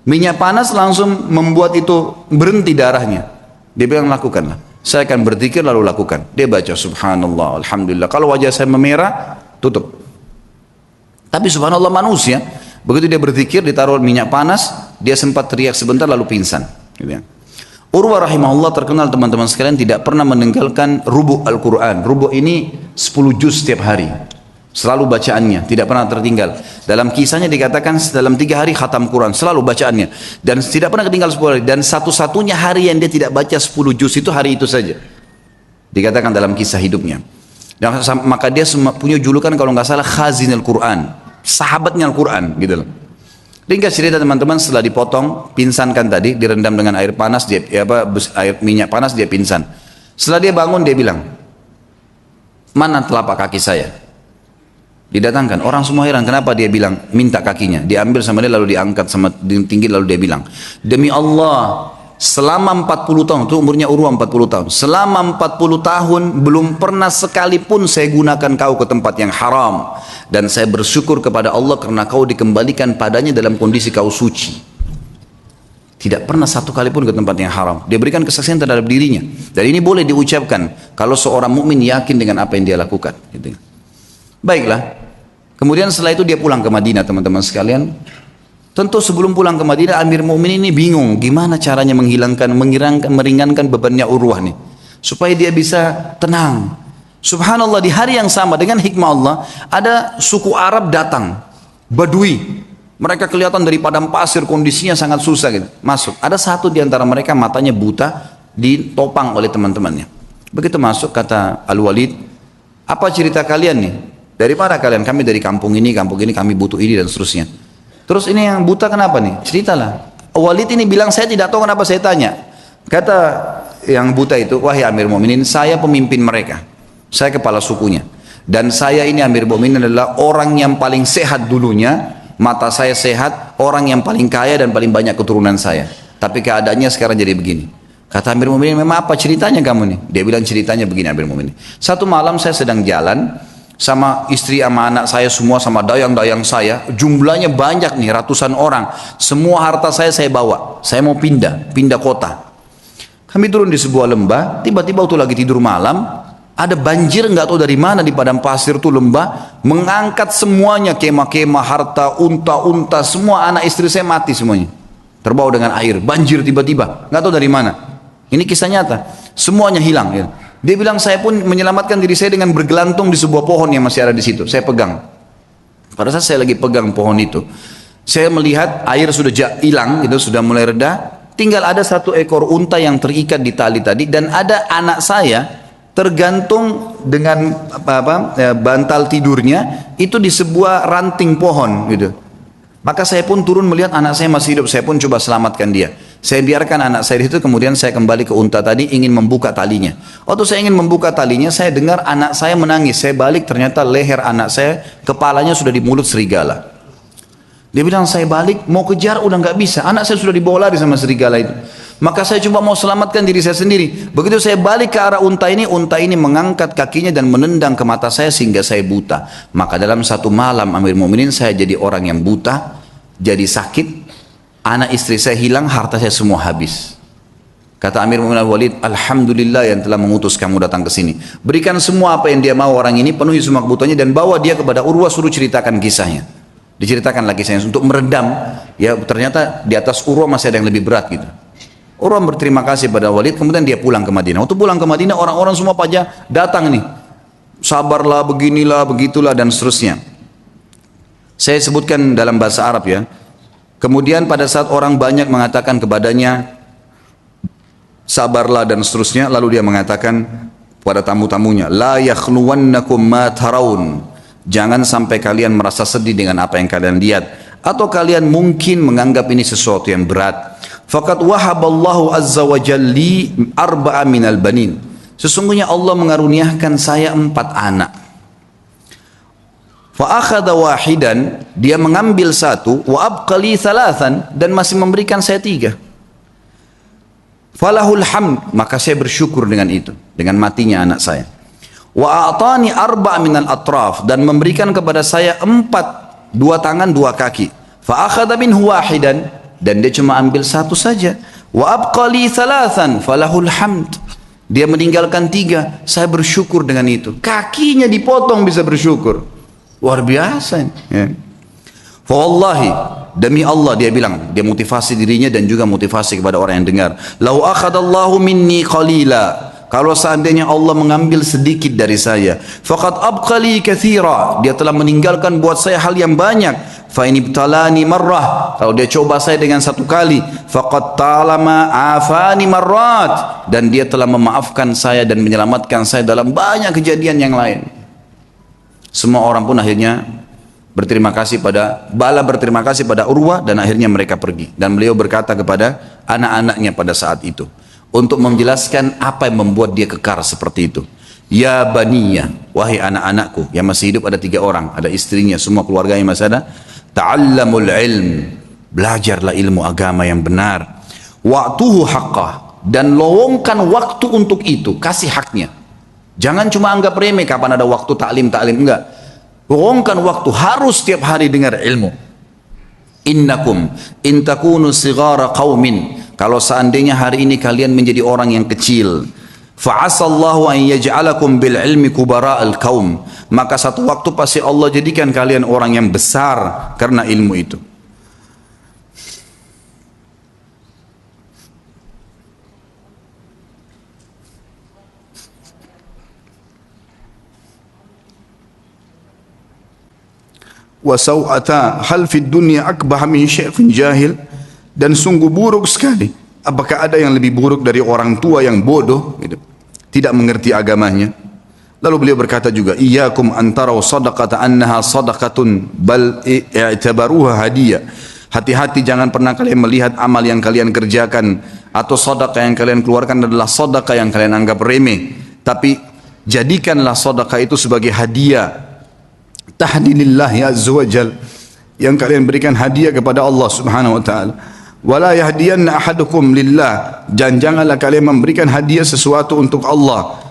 Minyak panas langsung membuat itu berhenti darahnya. Dia bilang lakukanlah. Saya akan berzikir lalu lakukan. Dia baca subhanallah, alhamdulillah. Kalau wajah saya memerah, tutup. Tapi subhanallah manusia, begitu dia berzikir ditaruh minyak panas, dia sempat teriak sebentar lalu pingsan. Gitu ya. Urwah rahimahullah terkenal teman-teman sekalian tidak pernah meninggalkan rubu' Al-Quran. Rubu' ini 10 juz setiap hari. Selalu bacaannya, tidak pernah tertinggal. Dalam kisahnya dikatakan dalam 3 hari khatam Quran, selalu bacaannya. Dan tidak pernah ketinggal 10 hari. Dan satu-satunya hari yang dia tidak baca 10 juz itu hari itu saja. Dikatakan dalam kisah hidupnya. Dan maka dia punya julukan kalau nggak salah Khazinul Quran, sahabatnya Al-Quran gitu loh. Ringkas cerita teman-teman, setelah dipotong, pinsankan tadi, direndam dengan air panas, air minyak panas, dia pingsan. Setelah dia bangun, dia bilang, mana telapak kaki saya? Didatangkan, orang semua heran, kenapa dia bilang, minta kakinya. Diambil sama dia, lalu diangkat sama tinggi, lalu dia bilang, demi Allah, selama 40 tahun, itu umurnya Urwah 40 tahun, selama 40 tahun, belum pernah sekalipun saya gunakan kau ke tempat yang haram. Dan saya bersyukur kepada Allah karena kau dikembalikan padanya dalam kondisi kau suci. Tidak pernah satu kali pun ke tempat yang haram. Dia berikan kesaksian terhadap dirinya. Dan ini boleh diucapkan kalau seorang mukmin yakin dengan apa yang dia lakukan. Gitu. Baiklah. Kemudian setelah itu dia pulang ke Madinah teman-teman sekalian. Tentu sebelum pulang ke Madinah Amir Mu'minin ini bingung gimana caranya meringankan bebannya Urwah nih. Supaya dia bisa tenang. Subhanallah di hari yang sama dengan hikmah Allah ada suku Arab datang. Badui. Mereka kelihatan dari padang pasir kondisinya sangat susah gitu. Masuk. Ada satu di antara mereka matanya buta ditopang oleh teman-temannya. Begitu masuk kata Al-Walid, apa cerita kalian nih? Dari mana kalian? Kami dari kampung ini kami butuh ini dan seterusnya. Terus ini yang buta kenapa nih? Ceritalah. Walid ini bilang saya tidak tahu kenapa saya tanya. Kata yang buta itu, wahai Amir Mu'minin, saya pemimpin mereka. Saya kepala sukunya. Dan saya ini Amir Mu'minin adalah orang yang paling sehat dulunya. Mata saya sehat, orang yang paling kaya dan paling banyak keturunan saya. Tapi keadaannya sekarang jadi begini. Kata Amir Mu'minin, memang apa ceritanya kamu nih? Dia bilang ceritanya begini Amir Mu'minin. Satu malam saya sedang jalan sama istri sama anak saya semua sama dayang-dayang saya. Jumlahnya banyak nih, ratusan orang. Semua harta saya bawa. Saya mau pindah kota. Kami turun di sebuah lembah, tiba-tiba waktu lagi tidur malam, ada banjir nggak tahu dari mana di padang pasir tuh lembah, mengangkat semuanya, kemah-kemah, harta, unta-unta, semua anak istri saya mati semuanya. Terbawa dengan air, banjir tiba-tiba, nggak tahu dari mana. Ini kisah nyata, semuanya hilang. Ya. Dia bilang saya pun menyelamatkan diri saya dengan bergelantung di sebuah pohon yang masih ada di situ. Saya pegang. Pada saat saya lagi pegang pohon itu, saya melihat air sudah hilang, gitu, sudah mulai reda. Tinggal ada satu ekor unta yang terikat di tali tadi dan ada anak saya tergantung dengan bantal tidurnya itu di sebuah ranting pohon gitu. Maka saya pun turun melihat anak saya masih hidup, saya pun coba selamatkan dia. Saya biarkan anak saya itu, kemudian saya kembali ke unta tadi ingin membuka talinya. Waktu saya ingin membuka talinya, saya dengar anak saya menangis. Saya balik, ternyata leher anak saya, kepalanya sudah di mulut serigala. Dia bilang saya balik mau kejar udah nggak bisa, anak saya sudah dibawa lari sama serigala itu. Maka saya coba mau selamatkan diri saya sendiri. Begitu saya balik ke arah unta ini mengangkat kakinya dan menendang ke mata saya sehingga saya buta. Maka dalam satu malam Amir Mu'minin saya jadi orang yang buta, jadi sakit, anak istri saya hilang, harta saya semua habis. Kata Amir Mu'minin Al-Walid, alhamdulillah yang telah mengutus kamu datang ke sini. Berikan semua apa yang dia mau orang ini, penuhi semua kebutuhannya dan bawa dia kepada Urwah, suruh ceritakan kisahnya. Diceritakan lagi kisahnya untuk meredam. Ya ternyata di atas Urwah masih ada yang lebih berat gitu. Urwah berterima kasih pada Walid, kemudian dia pulang ke Madinah. Waktu pulang ke Madinah, orang-orang semua pada datang nih. Sabarlah, beginilah, begitulah, dan seterusnya. Saya sebutkan dalam bahasa Arab ya. Kemudian pada saat orang banyak mengatakan kepadanya, sabarlah dan seterusnya, lalu dia mengatakan pada tamu-tamunya, la yakhluwannakum ma tarawun. Jangan sampai kalian merasa sedih dengan apa yang kalian lihat. Atau kalian mungkin menganggap ini sesuatu yang berat. Faqad wahaballahu azza wa jalli arba'a minal banin. Sesungguhnya Allah mengaruniakan saya 4 anak. Fa akhadha wahidan, dia mengambil 1, wa abqali 3, dan masih memberikan saya 3. falahul hamd, maka saya bersyukur dengan itu, dengan matinya anak saya. Wa a'tani arba' minal atraf, dan memberikan kepada saya 4, 2 tangan 2 kaki. Fa akhadha minhu wahidan, dan dia cuma ambil 1 saja. Wa abqali 3 falahul hamd, dia meninggalkan 3, saya bersyukur dengan itu. Kakinya dipotong bisa bersyukur, luar biasa ya. Fa wallahi, demi Allah, dia bilang, dia motivasi dirinya dan juga motivasi kepada orang yang dengar. Lau akhadallahu minni qalila, kalau seandainya Allah mengambil sedikit dari saya, faqad abqali katsira, dia telah meninggalkan buat saya hal yang banyak. Fa in ibtalani marrah, kalau dia coba saya dengan 1 kali, faqad talama afani marrat, dan dia telah memaafkan saya dan menyelamatkan saya dalam banyak kejadian yang lain. Semua orang pun akhirnya berterima kasih pada berterima kasih pada Urwah, dan akhirnya mereka pergi. Dan beliau berkata kepada anak-anaknya pada saat itu untuk menjelaskan apa yang membuat dia kekar seperti itu. Ya baniya, wahai anak-anakku, yang masih hidup ada 3 orang, ada istrinya, semua keluarganya masih ada. Ta'allamul ilm, belajarlah ilmu agama yang benar. Wa'tuhu haqqah, dan lowongkan waktu untuk itu, kasih haknya. Jangan cuma anggap remeh kapan ada waktu taklim, enggak. Lowongkan waktu, harus setiap hari dengar ilmu. Innakum in takunu sighara qaumin, kalau seandainya hari ini kalian menjadi orang yang kecil, fa'asallahu an yaj'alakum bil ilmi kubara'al qaum, maka satu waktu pasti Allah jadikan kalian orang yang besar karena ilmu itu. Wa saw'ata hal fid dunya akbah min syaikhin jahil, dan sungguh buruk sekali, apakah ada yang lebih buruk dari orang tua yang bodoh gitu, tidak mengerti agamanya. Lalu beliau berkata juga, iyyakum antaraw sadaqata annaha sadaqatun bal i'tabaruha hadiyah, hati-hati jangan pernah kalian melihat amal yang kalian kerjakan atau sedekah yang kalian keluarkan adalah sedekah yang kalian anggap remeh, tapi jadikanlah sedekah itu sebagai hadiah tahdilillahi azza wajal, yang kalian berikan hadiah kepada Allah subhanahu wa ta'ala. Wala yahdiyanna ahadukum lillah, dan janganlah kalian memberikan hadiah sesuatu untuk Allah.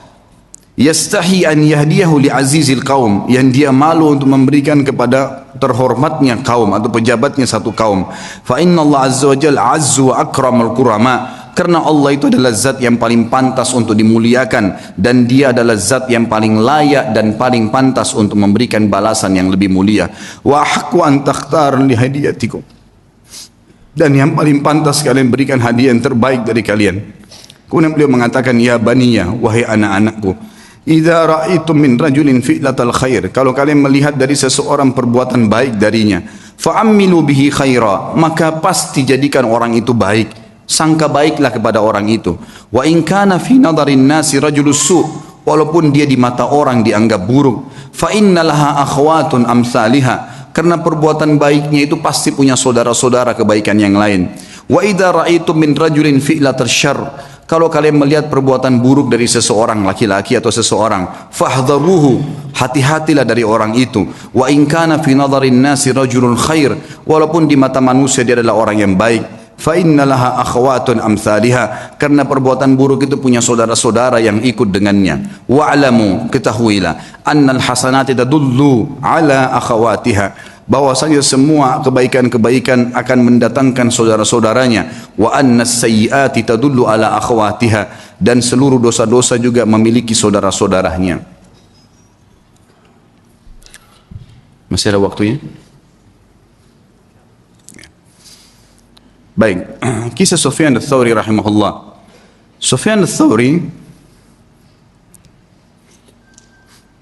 Yastahi an yahdiyahu li azizil qaum, yang dia malu untuk memberikan kepada terhormatnya kaum atau pejabatnya satu kaum. Fa inna Allah azza wajal azzu wa akramul kurama, karena Allah itu adalah zat yang paling pantas untuk dimuliakan, dan dia adalah zat yang paling layak dan paling pantas untuk memberikan balasan yang lebih mulia. Wa haqqu an takhtar li hadiyatikum, dan yang paling pantas kalian berikan hadiah yang terbaik dari kalian. Kemudian beliau mengatakan, ya baniya, wahai anak-anakku, idza ra'aitum min rajulin fi'latal khair, kalau kalian melihat dari seseorang perbuatan baik darinya, fa'ammilu bihi khaira, maka pasti jadikan orang itu baik, sangka baiklah kepada orang itu. Wa in kana fi nadarin nasi rajulus su', walaupun dia di mata orang dianggap buruk, fa innalaha akhwatun amsalihah, karena perbuatan baiknya itu pasti punya saudara-saudara kebaikan yang lain. Wa idza ra'aitum min rajulin fi'latal syarr, kalau kalian melihat perbuatan buruk dari seseorang, laki-laki atau seseorang, fahdharuhu, hati-hatilah dari orang itu. Wa in kana fi nadarin nasi rajulun khair, walaupun di mata manusia dia adalah orang yang baik. Fa innalaha akhwatun amsalihah, karena perbuatan buruk itu punya saudara-saudara yang ikut dengannya. Wa'lamu, ketahuilah, annal hasanati tadullu ala akhawatiha, bahwasanya semua kebaikan-kebaikan akan mendatangkan saudara-saudaranya. Wa annas sayyiati tadullu ala akhawatiha, dan seluruh dosa-dosa juga memiliki saudara-saudaranya. Masih ada waktunya? Baik, kisah Sufyan ats-Tsauri rahimahullah. Sufyan ats-Tsauri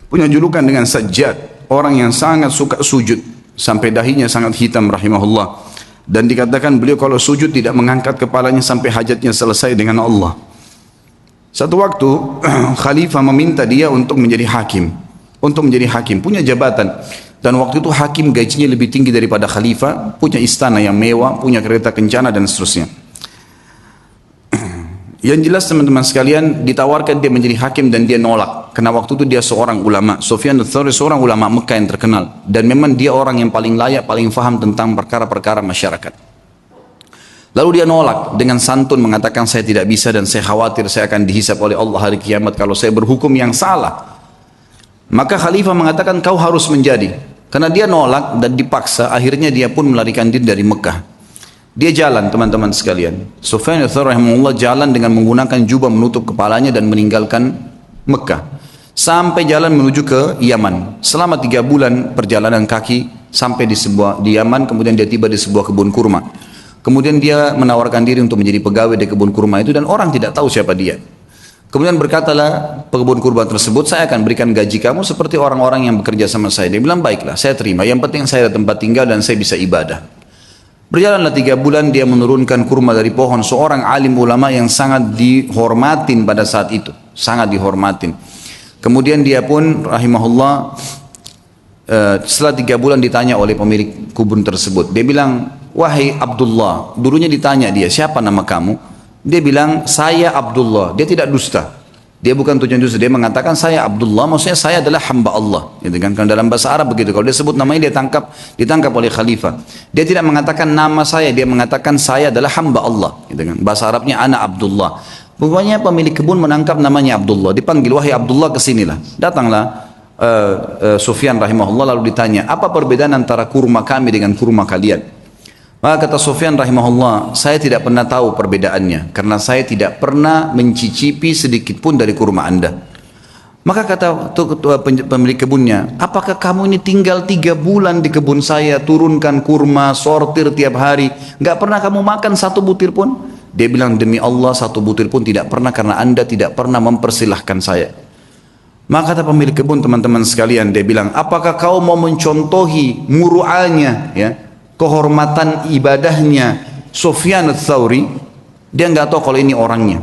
punya julukan dengan Sajjad, orang yang sangat suka sujud sampai dahinya sangat hitam rahimahullah. Dan dikatakan beliau kalau sujud tidak mengangkat kepalanya sampai hajatnya selesai dengan Allah. Satu waktu khalifah meminta dia untuk menjadi hakim, punya jabatan. Dan waktu itu hakim gajinya lebih tinggi daripada khalifah, punya istana yang mewah, punya kereta kencana dan seterusnya. Yang jelas teman-teman sekalian, ditawarkan dia menjadi hakim dan dia nolak, karena waktu itu dia seorang ulama. Sufyan ats-Tsauri seorang ulama Mekah yang terkenal, dan memang dia orang yang paling layak, paling faham tentang perkara-perkara masyarakat. Lalu dia nolak dengan santun mengatakan saya tidak bisa dan saya khawatir saya akan dihisap oleh Allah hari kiamat kalau saya berhukum yang salah. Maka khalifah mengatakan kau harus menjadi. Karena dia nolak dan dipaksa, akhirnya dia pun melarikan diri dari Mekah. Dia jalan teman-teman sekalian. Sufyan ats-Tsauri rahimahullah jalan dengan menggunakan jubah menutup kepalanya dan meninggalkan Mekah. Sampai jalan menuju ke Yaman. Selama 3 bulan perjalanan kaki sampai di Yaman, kemudian dia tiba di sebuah kebun kurma. Kemudian dia menawarkan diri untuk menjadi pegawai di kebun kurma itu dan orang tidak tahu siapa dia. Kemudian berkatalah pekebun kurma tersebut, saya akan berikan gaji kamu seperti orang-orang yang bekerja sama saya. Dia bilang, baiklah, saya terima. Yang penting saya ada tempat tinggal dan saya bisa ibadah. Berjalanlah 3 bulan, dia menurunkan kurma dari pohon. Seorang alim ulama yang sangat dihormatin pada saat itu. Sangat dihormatin. Kemudian dia pun, rahimahullah, setelah 3 bulan ditanya oleh pemilik kebun tersebut. Dia bilang, wahai Abdullah, dulunya ditanya dia, siapa nama kamu? Dia bilang, saya Abdullah. Dia tidak dusta. Dia bukan tujuan dusta. Dia mengatakan, saya Abdullah, maksudnya saya adalah hamba Allah. Gitu kan? Karena dalam bahasa Arab begitu. Kalau dia sebut namanya, dia ditangkap oleh khalifah. Dia tidak mengatakan nama saya, dia mengatakan saya adalah hamba Allah. Gitu kan? Bahasa Arabnya, ana Abdullah. Pokoknya pemilik kebun menangkap namanya Abdullah. Dipanggil, wahai Abdullah, kesinilah. Datanglah Sufyan rahimahullah lalu ditanya, apa perbedaan antara kurma kami dengan kurma kalian? Maka kata Sufyan rahimahullah, saya tidak pernah tahu perbedaannya karena saya tidak pernah mencicipi sedikit pun dari kurma Anda. Maka kata pemilik kebunnya, apakah kamu ini tinggal 3 bulan di kebun saya, turunkan kurma, sortir tiap hari, nggak pernah kamu makan 1 butir pun? Dia bilang, demi Allah 1 butir pun tidak pernah karena Anda tidak pernah mempersilahkan saya. Maka kata pemilik kebun, teman-teman sekalian, dia bilang, apakah kau mau mencontohi muru'anya, ya, kehormatan ibadahnya Sufyan ats-Tsauri? Dia nggak tahu kalau ini orangnya.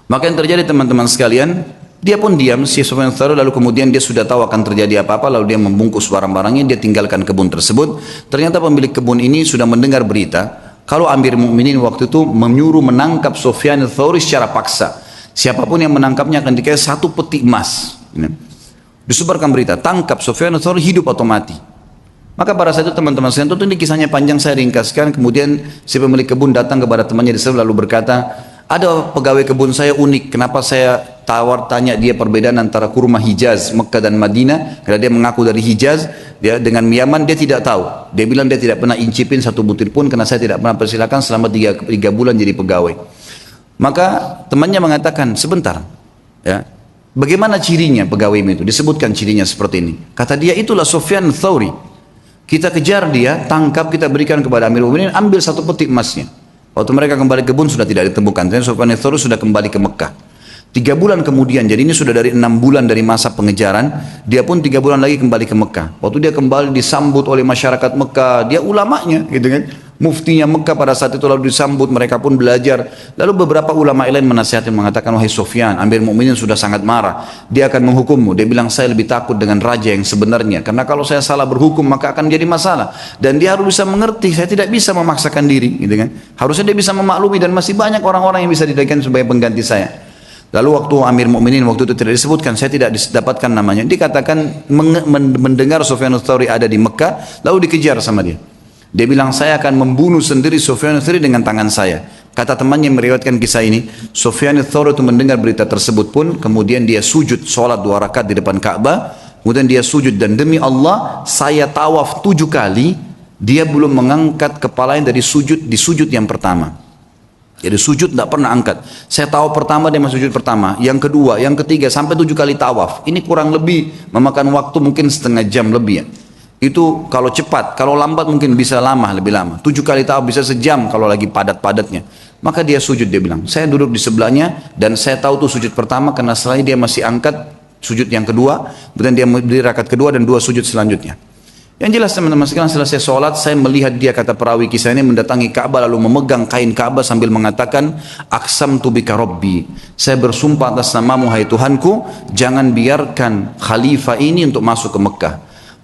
Maka yang terjadi teman-teman sekalian, dia pun diam si Sufyan ats-Tsauri, lalu kemudian dia sudah tahu akan terjadi apa-apa, lalu dia membungkus barang-barangnya, dia tinggalkan kebun tersebut. Ternyata pemilik kebun ini sudah mendengar berita kalau Amir Mukminin waktu itu menyuruh menangkap Sufyan ats-Tsauri secara paksa. Siapapun yang menangkapnya akan dikasih 1 peti emas. Disebarkan berita, tangkap Sufyan ats-Tsauri, hidup atau mati. Maka pada saat itu teman-teman sekalian, tentu ini kisahnya panjang, saya ringkaskan. Kemudian si pemilik kebun datang kepada temannya di sana lalu berkata, ada pegawai kebun saya unik, kenapa saya tanya dia perbedaan antara kurma Hijaz, Mekah dan Madinah, karena dia mengaku dari Hijaz, dia dengan Yaman dia tidak tahu. Dia bilang dia tidak pernah incipin 1 butir pun karena saya tidak pernah persilakan selama 3 bulan jadi pegawai. Maka temannya mengatakan, sebentar, ya, bagaimana cirinya pegawai itu? Disebutkan cirinya seperti ini. Kata dia, itulah Sufyan ats-Tsauri. Kita kejar dia, tangkap, kita berikan kepada Amirul Mukminin, ambil 1 peti emasnya. Waktu mereka kembali ke kebun sudah tidak ditemukan. Jadi Sufyan ats-Tsauri sudah kembali ke Mekah. 3 bulan kemudian, jadi ini sudah dari 6 bulan dari masa pengejaran, dia pun 3 bulan lagi kembali ke Mekah. Waktu dia kembali disambut oleh masyarakat Mekah, dia ulamanya, gitu kan, muftinya Mekah pada saat itu, lalu disambut, mereka pun belajar. Lalu beberapa ulama lain menasihati, mengatakan, wahai Sufyan, Amir Mukminin sudah sangat marah, dia akan menghukummu. Dia bilang, saya lebih takut dengan raja yang sebenarnya, karena kalau saya salah berhukum maka akan jadi masalah, dan dia harus bisa mengerti, saya tidak bisa memaksakan diri, gitu kan. Harusnya dia bisa memaklumi, dan masih banyak orang-orang yang bisa dijadikan sebagai pengganti saya. Lalu waktu Amir Mukminin waktu itu tidak disebutkan, saya tidak dapatkan namanya, dikatakan mendengar Sufyan ats-Tsauri ada di Mekah, lalu dikejar sama dia. Dia bilang, saya akan membunuh sendiri Sufyan ats-Tsauri dengan tangan saya. Kata temannya yang meriwayatkan kisah ini, Sufyan ats-Tsauri itu mendengar berita tersebut pun, kemudian dia sujud sholat 2 rakaat di depan Ka'bah, kemudian dia sujud, dan demi Allah saya tawaf 7 kali, dia belum mengangkat kepalanya dari sujud di sujud yang pertama. Jadi sujud tidak pernah angkat. Saya tahu pertama dia masuk sujud pertama, yang kedua, yang ketiga, sampai 7 kali tawaf. Ini kurang lebih memakan waktu mungkin setengah jam lebih ya. Itu kalau cepat, kalau lambat mungkin bisa lama, lebih lama. 7 kali tawaf bisa sejam kalau lagi padat-padatnya. Maka dia sujud, dia bilang, saya duduk di sebelahnya dan saya tahu tuh sujud pertama karena setelah dia masih angkat sujud yang kedua, kemudian dia berdiri rakaat kedua dan 2 sujud selanjutnya. Yang jelas teman-teman sekalian, selesai sholat saya melihat dia, kata perawi kisah ini, mendatangi Ka'bah lalu memegang kain Ka'bah sambil mengatakan, aqsamtu bika rabbi, saya bersumpah atas namamu hai Tuhanku, jangan biarkan khalifah ini untuk masuk ke Mekah.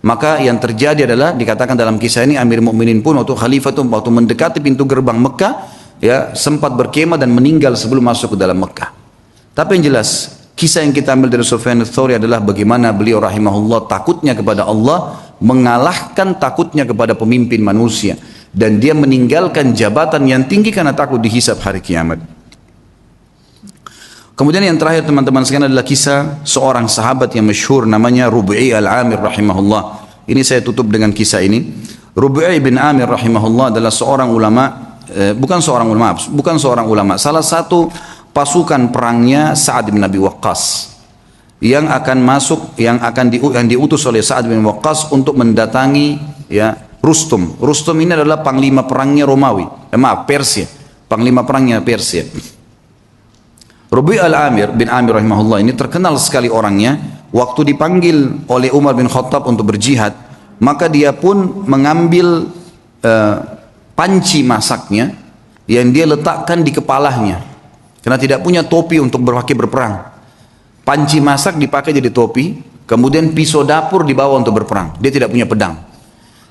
Maka yang terjadi adalah dikatakan dalam kisah ini, Amir Mukminin pun waktu khalifah itu waktu mendekati pintu gerbang Mekah, ya, sempat berkemah dan meninggal sebelum masuk ke dalam Mekah. Tapi yang jelas kisah yang kita ambil dari Sufyan ats-Tsauri adalah bagaimana beliau rahimahullah takutnya kepada Allah mengalahkan takutnya kepada pemimpin manusia. dan dia meninggalkan jabatan yang tinggi karena takut dihisab hari kiamat. Kemudian yang terakhir teman-teman sekalian adalah kisah seorang sahabat yang masyhur namanya Rub'i al-Amir rahimahullah. Ini saya tutup dengan kisah ini. Rub'i bin Amir rahimahullah adalah seorang ulama, bukan seorang ulama, salah satu pasukan perangnya Sa'ad bin Abi Waqqas yang akan masuk, yang diutus oleh Sa'ad bin Waqqas untuk mendatangi ya Rustum. Rustum ini adalah panglima perangnya Romawi, Persia, panglima perangnya Persia. Rubi' al-Amir bin Amir rahimahullah ini terkenal sekali orangnya. Waktu dipanggil oleh Umar bin Khattab untuk berjihad, maka dia pun mengambil panci masaknya yang dia letakkan di kepalanya karena tidak punya topi untuk berperang. Panci masak dipakai jadi topi, kemudian pisau dapur dibawa untuk berperang. Dia tidak punya pedang.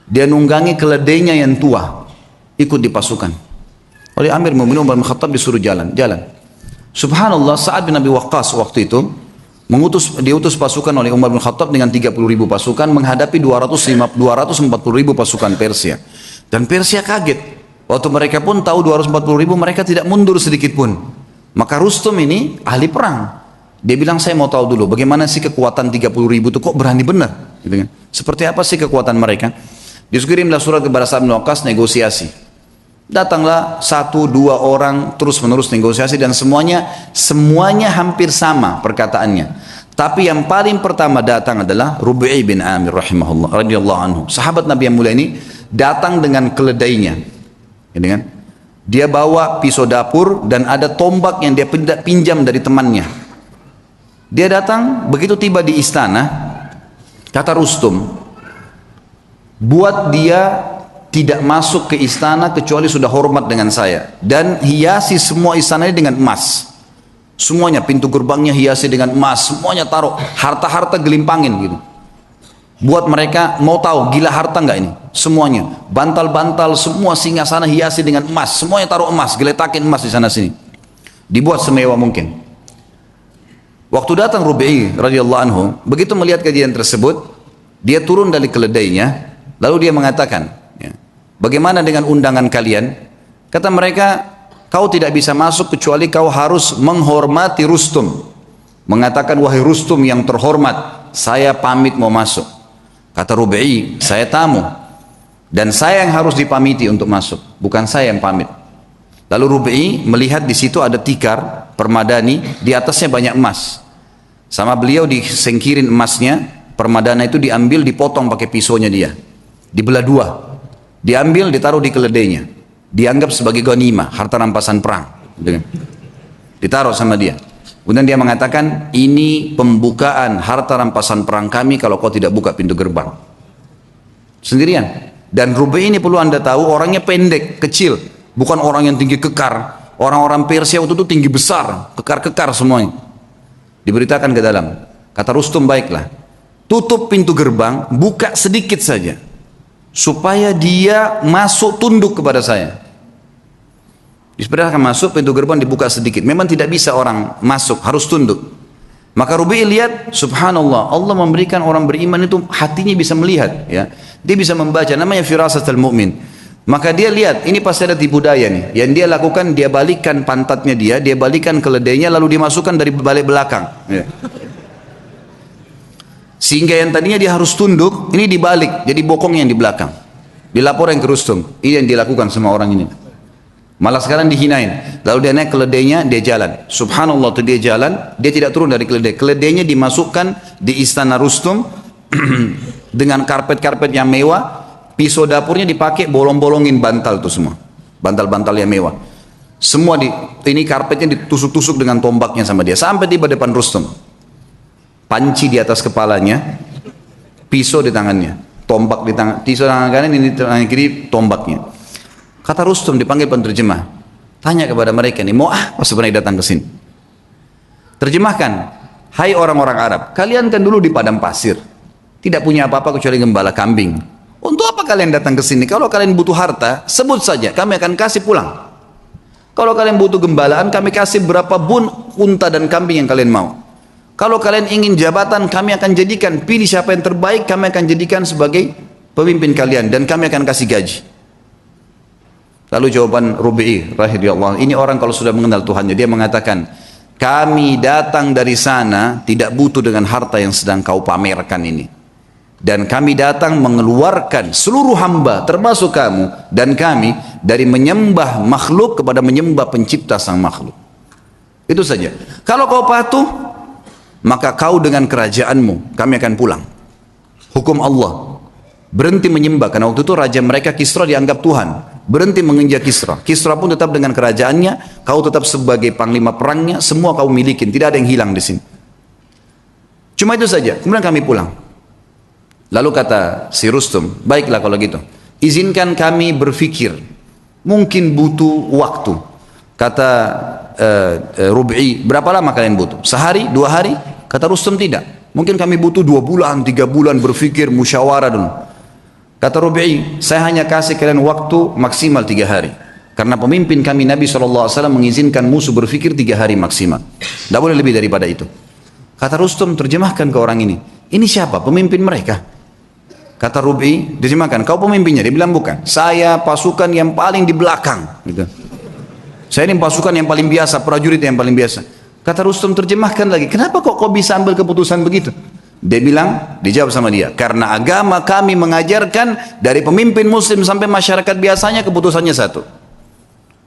Dia nunggangi keledainya yang tua, ikut di pasukan. Oleh Amir Mu'minin Umar bin Khattab disuruh jalan. Subhanallah, Sa'ad bin Abi Waqqas waktu itu diutus pasukan oleh Umar bin Khattab dengan 30.000 pasukan menghadapi 240.000 pasukan Persia. Dan Persia kaget. Waktu mereka pun tahu 240.000, mereka tidak mundur sedikit pun. Maka Rustum ini ahli perang. Dia bilang, saya mau tahu dulu bagaimana sih kekuatan 30.000 itu kok berani benar, gitu kan? Seperti apa sih kekuatan mereka? Dikirimlah surat kepada Sa'ad bin Waqqas negosiasi. Datanglah 1-2 orang terus menerus negosiasi dan semuanya hampir sama perkataannya. Tapi yang paling pertama datang adalah Rub'i bin Amir rahimahullah radhiyallahu anhu. Sahabat Nabi yang mulia ini datang dengan keledainya. Gitu kan? Dia bawa pisau dapur dan ada tombak yang dia pinjam dari temannya. Dia datang, begitu tiba di istana, kata Rustum, buat dia tidak masuk ke istana kecuali sudah hormat dengan saya, dan hiasi semua istana ini dengan emas. Semuanya, pintu gerbangnya hiasi dengan emas, semuanya taruh harta-harta gelimpangin gitu. Buat mereka mau tahu gila harta enggak ini? Semuanya, bantal-bantal semua singgasana hiasi dengan emas, semuanya taruh emas, geletakin emas di sana sini. Dibuat semewah mungkin. Waktu datang Rub'i radhiyallahu anhu, begitu melihat kejadian tersebut, dia turun dari keledainya, lalu dia mengatakan, ya, bagaimana dengan undangan kalian? Kata mereka, kau tidak bisa masuk kecuali kau harus menghormati Rustum. Mengatakan, wahai Rustum yang terhormat, saya pamit mau masuk. Kata Rub'i, saya tamu, dan saya yang harus dipamiti untuk masuk, bukan saya yang pamit. Lalu Rub'i melihat di situ ada tikar permadani, di atasnya banyak emas. Sama beliau disingkirin emasnya, permadani itu diambil, dipotong pakai pisaunya dia. Dibelah dua. Diambil, ditaruh di keledainya. Dianggap sebagai ghanimah, harta rampasan perang. Ditaruh sama dia. Kemudian dia mengatakan, ini pembukaan harta rampasan perang kami kalau kau tidak buka pintu gerbang. Sendirian. Dan Rub'i ini perlu anda tahu, orangnya pendek, kecil. Bukan orang yang tinggi kekar. Orang-orang Persia waktu itu tinggi besar, kekar-kekar semuanya. Diberitakan ke dalam. Kata Rustum, baiklah, tutup pintu gerbang, buka sedikit saja, supaya dia masuk tunduk kepada saya. Diperintahkan masuk, pintu gerbang dibuka sedikit. Memang tidak bisa orang masuk, harus tunduk. Maka Rub'i lihat, subhanallah, Allah memberikan orang beriman itu hatinya bisa melihat, ya. Dia bisa membaca, namanya firasatul mu'min. Maka dia lihat, ini pasti ada tipu daya nih. Yang dia lakukan, dia balikkan pantatnya dia balikkan keledainya, lalu dimasukkan dari balik belakang. Ya. Sehingga yang tadinya dia harus tunduk, ini dibalik, jadi bokong yang di belakang. Dilaporkan ke Rustum, ini yang dilakukan sama orang ini. Malah sekarang dihinain. Lalu dia naik keledainya, dia jalan. Subhanallah, tuh dia jalan, dia tidak turun dari keledai. Keledainya dimasukkan di istana Rustum dengan karpet-karpet yang mewah. Pisau dapurnya dipakai, bolong-bolongin bantal itu semua. Bantal-bantal yang mewah. Semua ini karpetnya ditusuk-tusuk dengan tombaknya sama dia. Sampai tiba depan Rustum. Panci di atas kepalanya, pisau di tangannya, tombak di tangan, pisau tangan kanan, ini tangan kiri, tombaknya. Kata Rustum, dipanggil penerjemah. Tanya kepada mereka nih, mau sebenarnya datang ke sini? Terjemahkan, hai orang-orang Arab, kalian kan dulu di padang pasir, tidak punya apa-apa kecuali gembala kambing. Untuk apa kalian datang ke sini? Kalau kalian butuh harta, sebut saja, kami akan kasih pulang. Kalau kalian butuh gembalaan, kami kasih berapa bun unta dan kambing yang kalian mau. Kalau kalian ingin jabatan, kami akan jadikan, pilih siapa yang terbaik, kami akan jadikan sebagai pemimpin kalian, dan kami akan kasih gaji. Lalu jawaban Rubi'i rahimahullah, ini orang kalau sudah mengenal Tuhannya, dia mengatakan, kami datang dari sana tidak butuh dengan harta yang sedang kau pamerkan ini. Dan kami datang mengeluarkan seluruh hamba termasuk kamu dan kami dari menyembah makhluk kepada menyembah pencipta sang makhluk. Itu saja. Kalau kau patuh, maka kau dengan kerajaanmu, kami akan pulang. Hukum Allah. Berhenti menyembah, karena waktu itu raja mereka Kisra dianggap Tuhan. Berhenti menginjak Kisra. Kisra pun tetap dengan kerajaannya, kau tetap sebagai panglima perangnya, semua kau milikin, tidak ada yang hilang di sini. Cuma itu saja. Kemudian kami pulang. Lalu kata si Rustum, baiklah kalau gitu, izinkan kami berfikir, mungkin butuh waktu. Kata Rubi'i, berapa lama kalian butuh? Sehari, 2 hari? Kata Rustum, tidak. Mungkin kami butuh 2 bulan, 3 bulan berfikir, musyawarah dulu. Kata Rubi'i, saya hanya kasih kalian waktu maksimal 3 hari. Karena pemimpin kami Nabi SAW mengizinkan musuh berfikir 3 hari maksimal. Tidak boleh lebih daripada itu. Kata Rustum, terjemahkan ke orang ini. Ini siapa? Pemimpin mereka. Kata Rubi'i, terjemahkan, kau pemimpinnya? Dia bilang bukan. Saya pasukan yang paling di belakang. Gitu. Saya ini pasukan yang paling biasa, prajurit yang paling biasa. Kata Rustum, terjemahkan lagi. Kenapa kok kau bisa ambil keputusan begitu? Dia bilang, dijawab sama dia, karena agama kami mengajarkan dari pemimpin muslim sampai masyarakat biasanya keputusannya satu.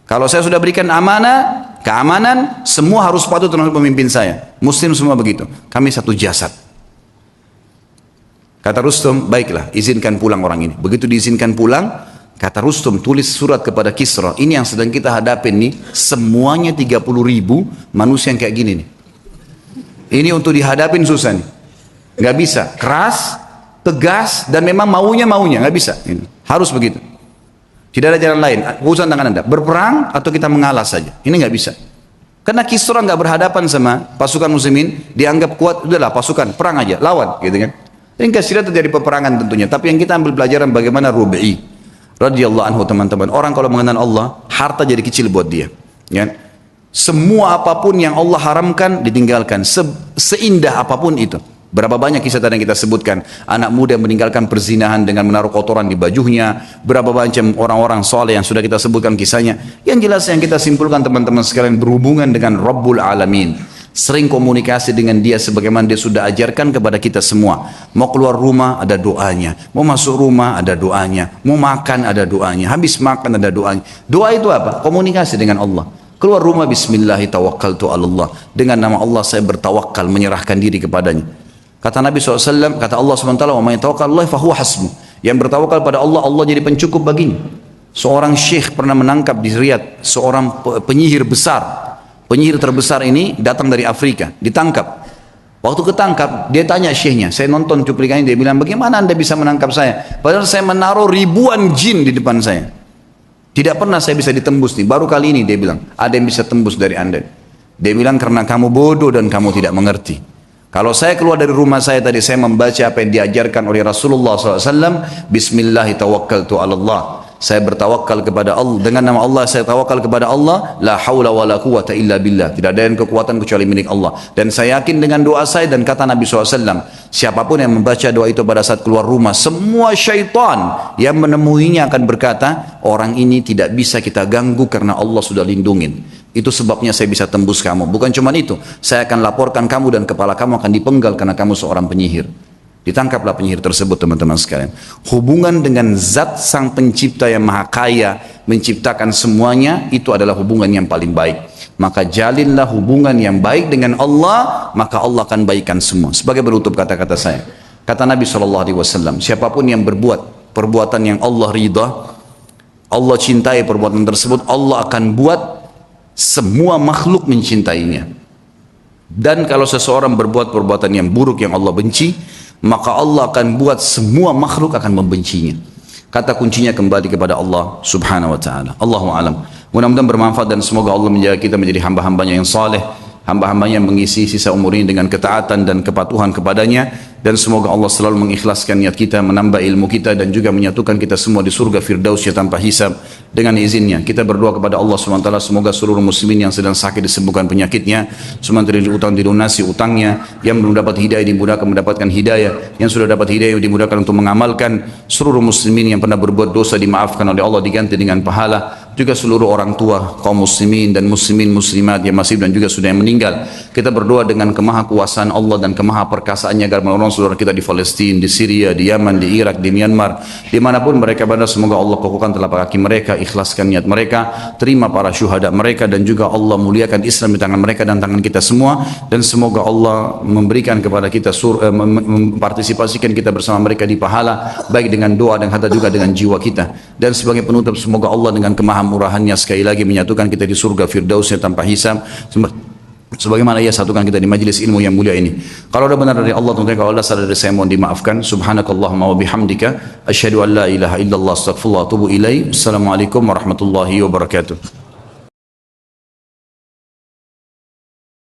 Kalau saya sudah berikan amanah, keamanan, semua harus patuh terhadap pemimpin saya. Muslim semua begitu. Kami satu jasad. Kata Rustum, baiklah, izinkan pulang orang ini. Begitu diizinkan pulang, kata Rustum, tulis surat kepada Kisra. Ini yang sedang kita hadapin nih, semuanya 30.000 manusia yang kayak gini nih. Ini untuk dihadapin susah nih. Gak bisa, keras, tegas, dan memang maunya, gak bisa. Harus begitu. Tidak ada jalan lain, urusan tangan Anda. Berperang atau kita mengalah saja. Ini gak bisa. Karena Kisra gak berhadapan sama pasukan muslimin, dianggap kuat, udahlah pasukan, perang aja, lawan. Gitu kan. Ini kasih terjadi peperangan tentunya. Tapi yang kita ambil pelajaran bagaimana Rubi'i radhiyallahu anhu, teman-teman. Orang kalau mengenal Allah, harta jadi kecil buat dia. Ya. Semua apapun yang Allah haramkan ditinggalkan. Seindah apapun itu. Berapa banyak kisah tadi yang kita sebutkan. Anak muda meninggalkan perzinahan dengan menaruh kotoran di bajunya. Berapa banyak orang-orang soleh yang sudah kita sebutkan kisahnya. Yang jelas yang kita simpulkan teman-teman sekalian, berhubungan dengan Rabbul Alamin. Sering komunikasi dengan dia sebagaimana dia sudah ajarkan kepada kita semua. Mau keluar rumah ada doanya, mau masuk rumah ada doanya, mau makan ada doanya, habis makan ada doanya. Doa itu apa? Komunikasi dengan Allah. Keluar rumah, bismillahi tawakkaltu ala Allah. Dengan nama Allah saya bertawakal, menyerahkan diri kepadanya. Kata Nabi SAW, kata Allah SWT, wa may tawakkalullahi fahuwa hasbuh. Yang bertawakal pada Allah, Allah jadi pencukup baginya. Seorang syekh pernah menangkap di Riyadh seorang penyihir besar. Penyihir terbesar ini datang dari Afrika, ditangkap. Waktu ketangkap, dia tanya syekhnya, saya nonton cuplikannya, dia bilang, bagaimana anda bisa menangkap saya? Padahal saya menaruh ribuan jin di depan saya. Tidak pernah saya bisa ditembus nih, baru kali ini dia bilang, ada yang bisa tembus dari anda. Dia bilang, karena kamu bodoh dan kamu tidak mengerti. Kalau saya keluar dari rumah saya tadi, saya membaca apa yang diajarkan oleh Rasulullah SAW, Bismillahi tawakkaltu ala Allah. Saya bertawakal kepada Allah, dengan nama Allah saya tawakal kepada Allah, la haula wa la quwata illa billah. Tidak ada yang kekuatan kecuali milik Allah. Dan saya yakin dengan doa saya dan kata Nabi SAW, siapapun yang membaca doa itu pada saat keluar rumah, semua syaitan yang menemuinya akan berkata, orang ini tidak bisa kita ganggu karena Allah sudah lindungin. Itu sebabnya saya bisa tembus kamu. Bukan cuma itu, saya akan laporkan kamu dan kepala kamu akan dipenggal karena kamu seorang penyihir. Ditangkaplah penyihir tersebut teman-teman sekalian. Hubungan dengan zat sang pencipta yang maha kaya, menciptakan semuanya, itu adalah hubungan yang paling baik. Maka jalinlah hubungan yang baik dengan Allah, maka Allah akan baikkan semua. Sebagai penutup kata-kata saya, kata Nabi SAW, siapapun yang berbuat perbuatan yang Allah ridha, Allah cintai perbuatan tersebut, Allah akan buat semua makhluk mencintainya. Dan kalau seseorang berbuat perbuatan yang buruk yang Allah benci, maka Allah akan buat semua makhluk akan membencinya. Kata kuncinya kembali kepada Allah subhanahu wa ta'ala. Allahu alam. Mudah-mudahan bermanfaat dan semoga Allah menjaga kita menjadi hamba-hambanya yang saleh, hamba-hambanya yang mengisi sisa umur ini dengan ketaatan dan kepatuhan kepadanya, dan semoga Allah selalu mengikhlaskan niat kita, menambah ilmu kita dan juga menyatukan kita semua di surga Firdausnya tanpa hisab dengan izinnya. Kita berdoa kepada Allah SWT semoga seluruh muslimin yang sedang sakit disembuhkan penyakitnya, semua yang utang dilunasi utangnya, yang belum dapat hidayah dimudahkan mendapatkan hidayah, yang sudah dapat hidayah dimudahkan untuk mengamalkan, seluruh muslimin yang pernah berbuat dosa dimaafkan oleh Allah diganti dengan pahala, juga seluruh orang tua kaum muslimin dan muslimin muslimat yang masih dan juga sudah yang meninggal. Kita berdoa dengan kemahakuasaan Allah dan kemahaperkasaannya agar menolong saudara kita di Palestina, di Syria, di Yaman, di Irak, di Myanmar, dimanapun mereka berada, semoga Allah kokohkan telapak kaki mereka, ikhlaskan niat mereka, terima para syuhada mereka dan juga Allah muliakan Islam di tangan mereka dan tangan kita semua, dan semoga Allah memberikan kepada kita mempartisipasikan kita bersama mereka di pahala baik dengan doa dan harta juga dengan jiwa kita. Dan sebagai penutup, semoga Allah dengan kemahamurahannya sekali lagi menyatukan kita di surga Firdausnya tanpa hisab sebagaimana ia satukan kita di majlis ilmu yang mulia ini. Kalau ada benar dari Allah tentunya, kalau ada salah dari saya mohon dimaafkan. Subhanakallahumma wa bihamdika asyhadu an la ilaha illallah astaghfirullah wa atubu ilaih. Assalamualaikum warahmatullahi wabarakatuh.